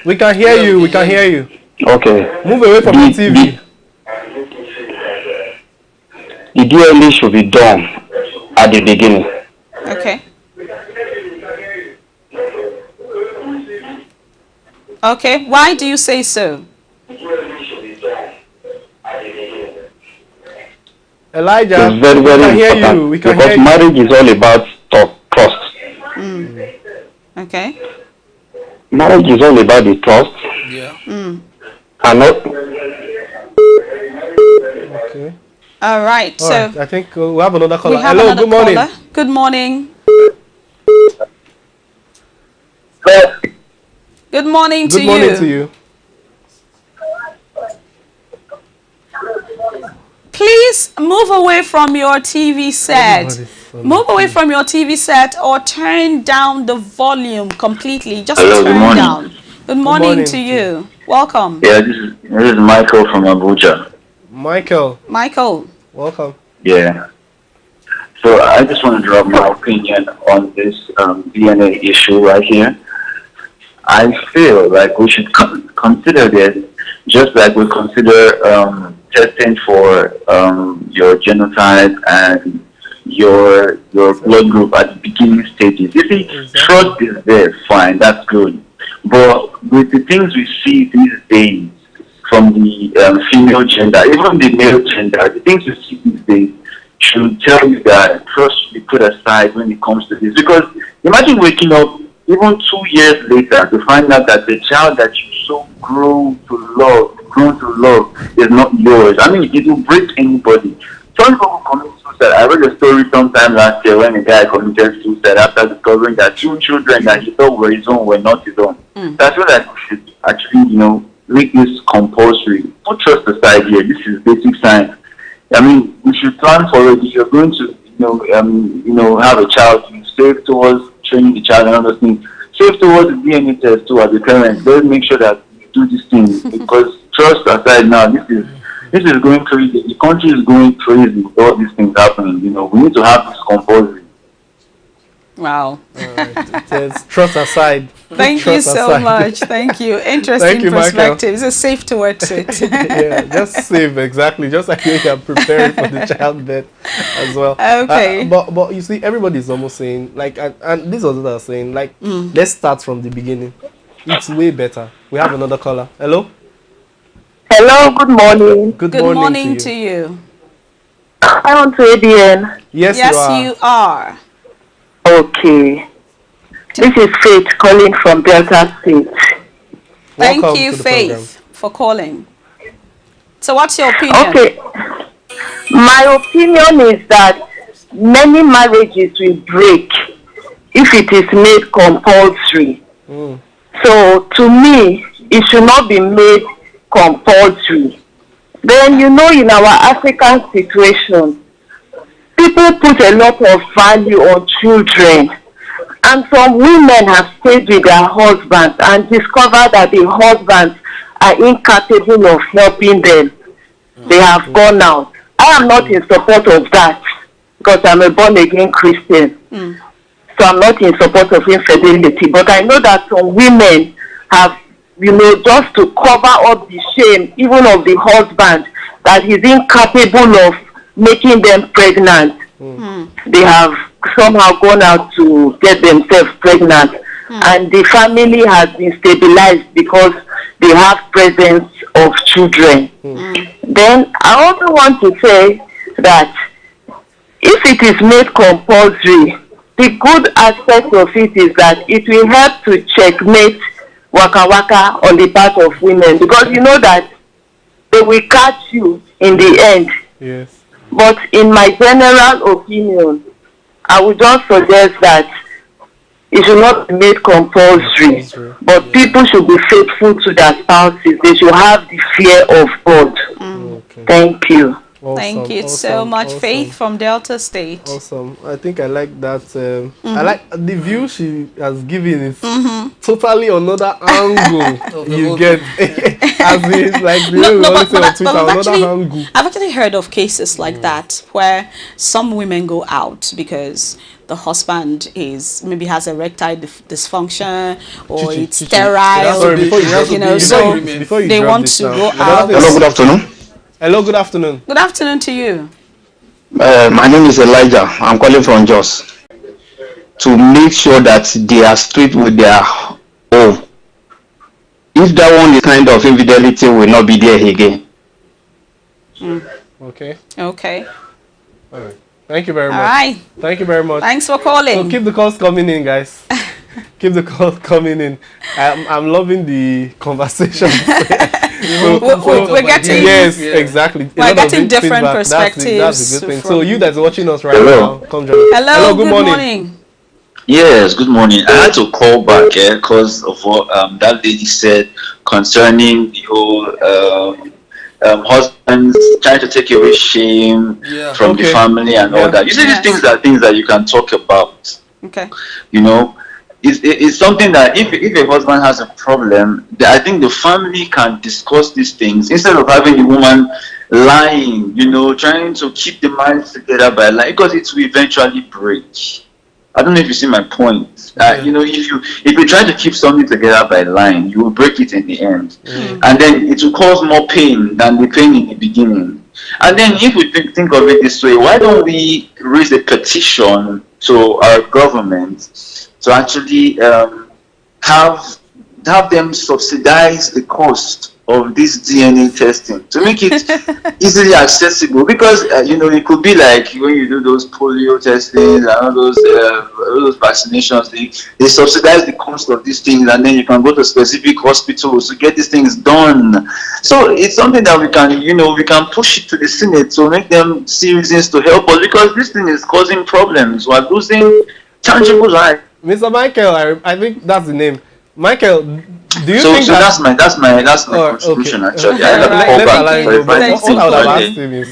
B: We can hear you. We can hear you.
R: Okay.
B: Move away from the TV.
R: The DNA should be done at the beginning.
C: Okay. Okay. Why do you say so?
B: Elijah,
R: it's very, very
B: we can hear
R: important
B: you. We can
R: because
B: hear you.
R: marriage is all about trust.
C: Okay.
R: Marriage is all about the trust.
P: Yeah.
R: And not.
B: Okay.
C: All right.
B: All
C: So
B: right. I think we have another caller.
C: we have
B: Hello.
C: another
B: Good morning.
C: caller. Good morning. Good morning to
B: Good
C: you.
B: morning to you.
C: Please move away from your TV set. Move away from your TV set or turn down the volume completely. Just
R: Hello, good
C: turn
R: morning.
C: down. Good morning to you. Welcome.
R: Yeah, this is Michael from Abuja.
B: Michael, welcome.
R: Yeah. So I just want to drop my opinion on this DNA issue right here. I feel like we should consider this just like we consider testing for your genotype and your blood group at the beginning stages. You see, trust is there, fine, that's good. But with the things we see these days from the female gender, even the male gender, the things we see these days should tell you that trust should be put aside when it comes to this. Because imagine waking up even 2 years later to find out that the child that you so grown to love is not yours. I mean, it will break anybody. Some people commit suicide. I read a story sometime last year when a guy committed suicide after discovering that 2 children that he thought were his own were not his own. That's what I should actually, make this compulsory. Put trust aside here. This is basic science. I mean, we should plan for it. If you're going to, have a child, you save towards training the child and all those things. Save towards the DNA test too as a parent. Let's make sure that you do these things because trust aside now, this is This is going crazy. The country is going crazy with all these things happening. You know, we need to have this compulsory.
C: Wow.
B: Trust aside.
C: Thank you so much. Thank you. Interesting perspective. It's a safe towards it.
B: Yeah, just safe, exactly. Just like you are preparing for the childbirth as well.
C: Okay.
B: But you see, everybody's almost saying, like, and this was what I was saying, like, let's start from the beginning. It's way better. We have another caller. Hello?
S: Hello, good morning.
B: Good
C: morning to you.
S: I want to ABN.
B: Yes,
C: you are.
S: Okay. This is Faith calling from Delta State.
C: Thank you, Faith, for calling. So what's your opinion?
S: Okay. My opinion is that many marriages will break if it is made compulsory. So to me, it should not be made compulsory. Then, you know, in our African situation, people put a lot of value on children, and some women have stayed with their husbands and discovered that the husbands are incapable of helping them. They have gone out. I am not in support of that because I'm a born-again Christian. So I'm not in support of infidelity. But I know that some women have, you know, just to cover up the shame, even of the husband, that he's incapable of making them pregnant. They have somehow gone out to get themselves pregnant, and the family has been stabilized because they have presence of children. Then I also want to say that if it is made compulsory, the good aspect of it is that it will help to checkmate waka waka on the part of women, because you know that they will catch you in the end.
B: Yes.
S: But in my general opinion, I would just suggest that it should not be made compulsory, but people should be faithful to their spouses. They should have the fear of God. Thank you.
B: Awesome,
C: Thank you so much, Faith from Delta State.
B: Awesome. I think I like that. I like the view she has given. It's totally another angle. You get as in, like the way we always say on Twitter, another angle.
C: I've actually heard of cases like that where some women go out because the husband is maybe has erectile dysfunction or it's sterile. You know, so they want to go out.
T: Hello, good afternoon.
B: Hello, good afternoon.
C: Good afternoon to you.
T: My name is Elijah. I'm calling from Jos to make sure that they are straight with their home. If that one is kind of infidelity, will not be there again.
B: Okay.
C: Okay.
B: All right. Thank you very much.
C: All right.
B: Thank you very much.
C: Thanks for calling.
B: So keep the calls coming in, guys. Keep the calls coming in. I'm loving the conversation.
C: We're getting
B: exactly.
C: We're getting different perspectives.
B: That's a good thing. So you that's watching us right now, come join us.
C: Hello, good morning.
U: Yes, good morning. I had to call back because of what that lady said concerning the whole husbands trying to take away shame from the family and all that. You see, these things are things that you can talk about.
C: Okay.
U: You know, it's something that if a husband has a problem, I think the family can discuss these things instead of having the woman lying, you know, trying to keep the marriage together by lying, because it will eventually break. I don't know if you see my point. You know, if you try to keep something together by lying, you will break it in the end, and then it will cause more pain than the pain in the beginning. And then if we think of it this way, why don't we raise a petition to our government to actually have them subsidize the cost of this DNA testing to make it easily accessible? Because you know, it could be like when you do those polio testing and all those vaccinations, they subsidize the cost of these things, and then you can go to specific hospitals to get these things done. So it's something that we can, you know, we can push it to the Senate to make them see reasons to help us, because this thing is causing problems. We're losing tangible life.
B: Mr. Michael, I think that's the name. Michael, do you think
U: that's my contribution actually. I have to call back.
B: All I would have asked him is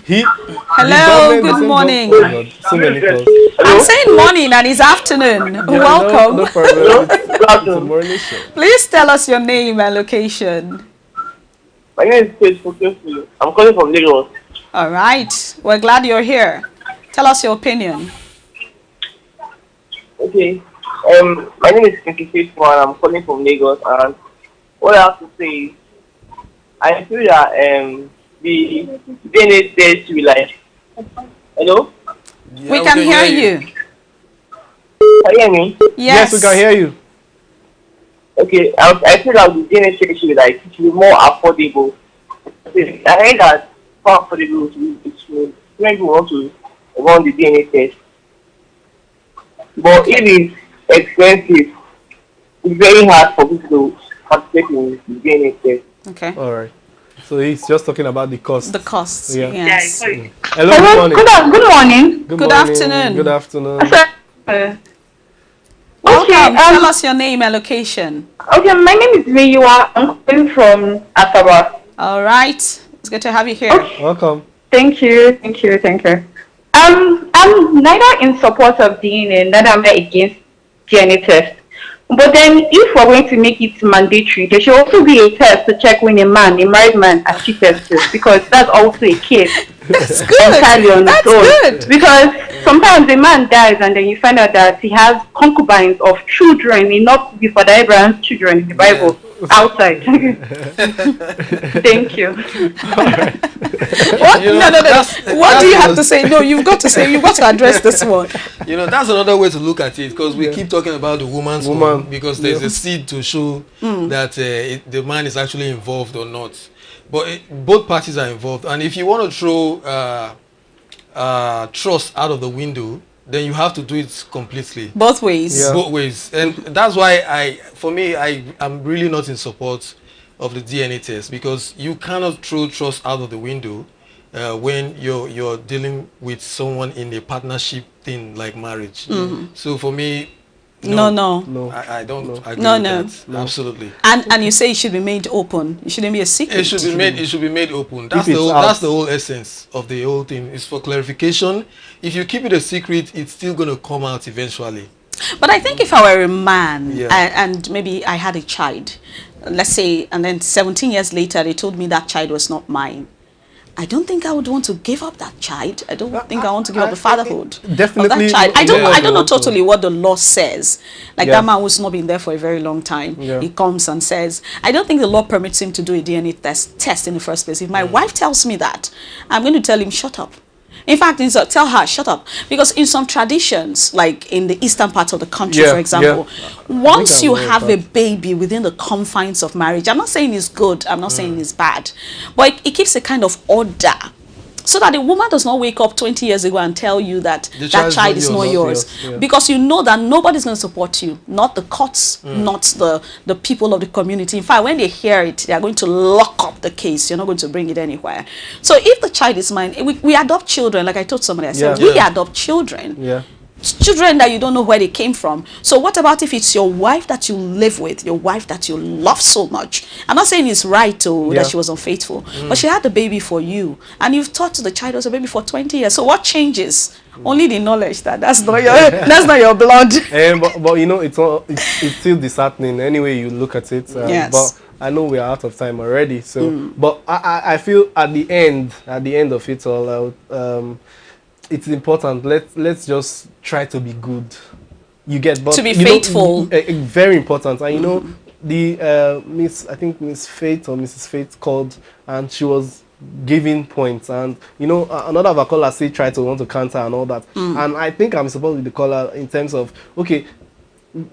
C: hello, good morning.
B: So many calls.
C: I'm saying morning and it's afternoon. Welcome.
B: No problem. It's a morning show.
C: Please tell us your name and location.
E: My name is Faithful. I'm calling from Lagos.
C: All right. We're glad you're here. Tell us your opinion.
E: Okay. My name is Faithful and I'm calling from Lagos. And what I have to say is, I feel that the DNA test should be like, hello?
C: Yeah, we can hear you.
E: Can you hear me?
C: Yes,
B: we can hear you.
E: Okay, I feel that the DNA test should be like, it should be more affordable. Okay, I heard that more affordable it should when people want to run the DNA test. But if it's expensive, it's very hard for people to participate in the DNA test.
C: Okay.
B: All right. So he's just talking about the cost.
C: The costs.
B: Yeah.
C: Yes.
B: Hello. Good morning.
V: Good morning.
C: Good afternoon.
B: Good afternoon.
C: Welcome. Tell us your name and location.
V: Okay, my name is Miwa. I'm calling from Asaba.
C: All right. It's good to have you here.
V: Okay.
B: Welcome.
V: Thank you. I'm neither in support of DNA, neither am I against DNA test. But then, if we're going to make it mandatory, there should also be a test to check when a married man, has cheated too, because that's also a case.
C: That's good.
V: Entirely on its own.
C: Good.
V: Because sometimes a man dies and then you find out that he has concubines of children, enough before Abraham's children in the Bible outside. Thank you.
C: What? No. What do you have to say? No, you've got to address this one.
P: That's another way to look at it, because we keep talking about the woman, because there's a seed to show that the man is actually involved or not. But both parties are involved, and if you want to throw trust out of the window, then you have to do it completely.
C: Both ways.
P: Yeah. Both ways. And that's why I'm really not in support of the DNA test, because you cannot throw trust out of the window when you're dealing with someone in a partnership thing like marriage. So for me, no. I don't agree with that. No. Absolutely.
C: And you say it should be made open. It shouldn't be a secret.
P: It should be made open. That's the whole essence of the whole thing. It's for clarification. If you keep it a secret, it's still going to come out eventually.
C: But I think if I were a man and maybe I had a child, let's say, and then 17 years later they told me that child was not mine, I don't think I would want to give up that child. I don't think I want to give up the fatherhood of that child. I don't know totally what the law says. Like that man who's not been there for a very long time. He comes and says, I don't think the law permits him to do a DNA test in the first place. If my wife tells me that, I'm going to tell him, shut up. In fact, tell her, shut up. Because in some traditions, like in the eastern part of the country, for example, once you have a baby within the confines of marriage, I'm not saying it's good, I'm not saying it's bad, but it keeps a kind of order. So that the woman does not wake up 20 years ago and tell you that that child is not yours. Because you know that nobody's going to support you. Not the courts, not the people of the community. In fact, when they hear it, they are going to lock up the case. You're not going to bring it anywhere. So if the child is mine, we adopt children. Like I told somebody, I said, we adopt children. Children that you don't know where they came from. So what about if it's your wife that you live with, your wife that you love so much? I'm not saying it's right that she was unfaithful, but she had the baby for you, and you've taught the child was a baby for 20 years. So what changes? Only the knowledge that that's not your blood.
B: But you know, it's still disheartening anyway you look at it. But I know we are out of time already. So, but I feel at the end of it all, it's important. Let's just try to be good. You get, but
C: to be faithful.
B: Very important. And you know, the Miss Faith or Mrs. Faith called, and she was giving points. And you know, another of our callers say try to want to counter and all that. And I think I'm supposed to be the caller in terms of, okay,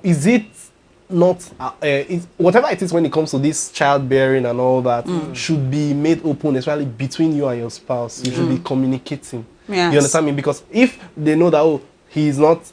B: is it not whatever it is when it comes to this childbearing and all that should be made open, especially between you and your spouse. You should be communicating.
C: Yes.
B: You understand me? Because if they know that he is not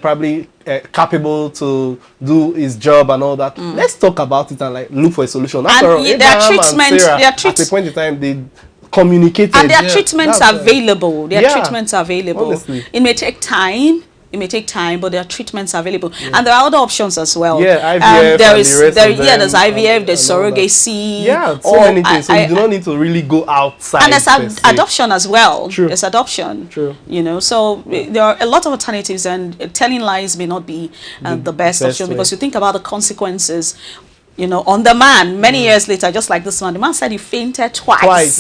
B: probably capable to do his job and all that, let's talk about it and like look for a solution. After all,
C: their treatment,
B: at a point in time they communicated,
C: and their treatments are available. Their treatments are available.
B: Honestly.
C: It may take time. But there are treatments available, and there are other options as well.
B: IVF.
C: There's IVF, there's surrogacy.
B: So many things. So you do not need to really go outside.
C: And there's adoption as well. There's adoption.
B: True.
C: You know, so there are a lot of alternatives, and telling lies may not be the best option because you think about the consequences. you know, on the man many years later, just like this one. The man said he fainted twice.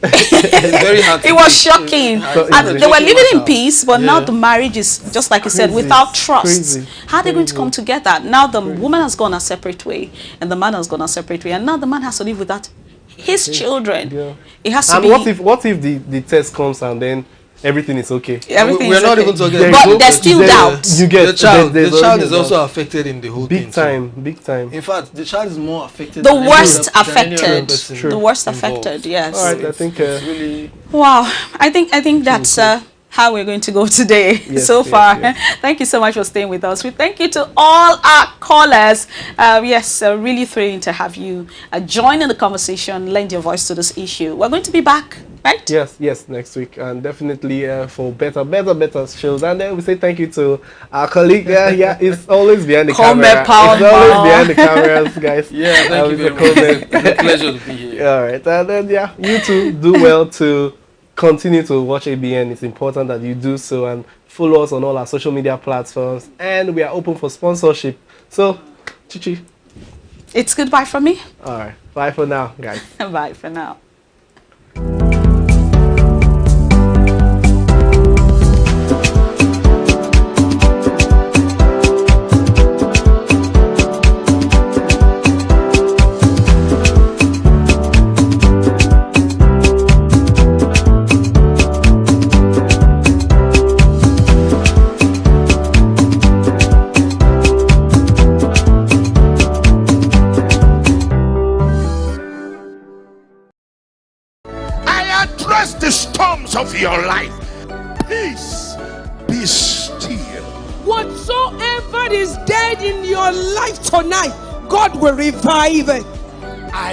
P: It's very hard to
C: It was
P: believe.
C: shocking.
P: So
C: And they were living in peace, but now the marriage is, just like you said, without trust. How are they going to come together? Now the woman has gone a separate way, and the man has gone a separate way, and now the man has to live without his children. It has to
B: and
C: be.
B: what if the test comes and then everything is okay?
C: Everything
P: we're
C: is
P: not
C: okay.
P: even talking
C: But
P: about
C: there's still doubt.
B: You get
P: the child.
B: there's
P: The child
B: already
P: is
B: doubt.
P: also affected in the whole
B: Big
P: thing.
B: time, big time.
P: In fact, the child is more affected.
C: The
P: than
C: worst
P: any other- than any other
C: affected.
P: person
C: The worst
P: involved.
C: affected. Yes.
B: All right, I think
P: It's really.
C: Wow, I think that's how we're going to go today.
B: Yes,
C: so
B: yes,
C: far,
B: yes.
C: Thank you so much for staying with us. We thank you to all our callers. Yes, really thrilling to have you join in the conversation, lend your voice to this issue. We're going to be back, right?
B: Yes, next week, and definitely for better shows. And then we say thank you to our colleague. Yeah, it's always behind the camera. It's always behind the cameras, guys.
P: Yeah, thank you very much. It's a pleasure to be here.
B: All right, and then you too do well to continue to watch ABN. It's important that you do so, and follow us on all our social media platforms, and we are open for sponsorship. So, Chichi,
C: it's goodbye from me.
B: All right, bye for now, guys.
C: Bye for now.
F: The storms of your life. Peace, be still.
D: Whatsoever is dead in your life tonight, God will revive it.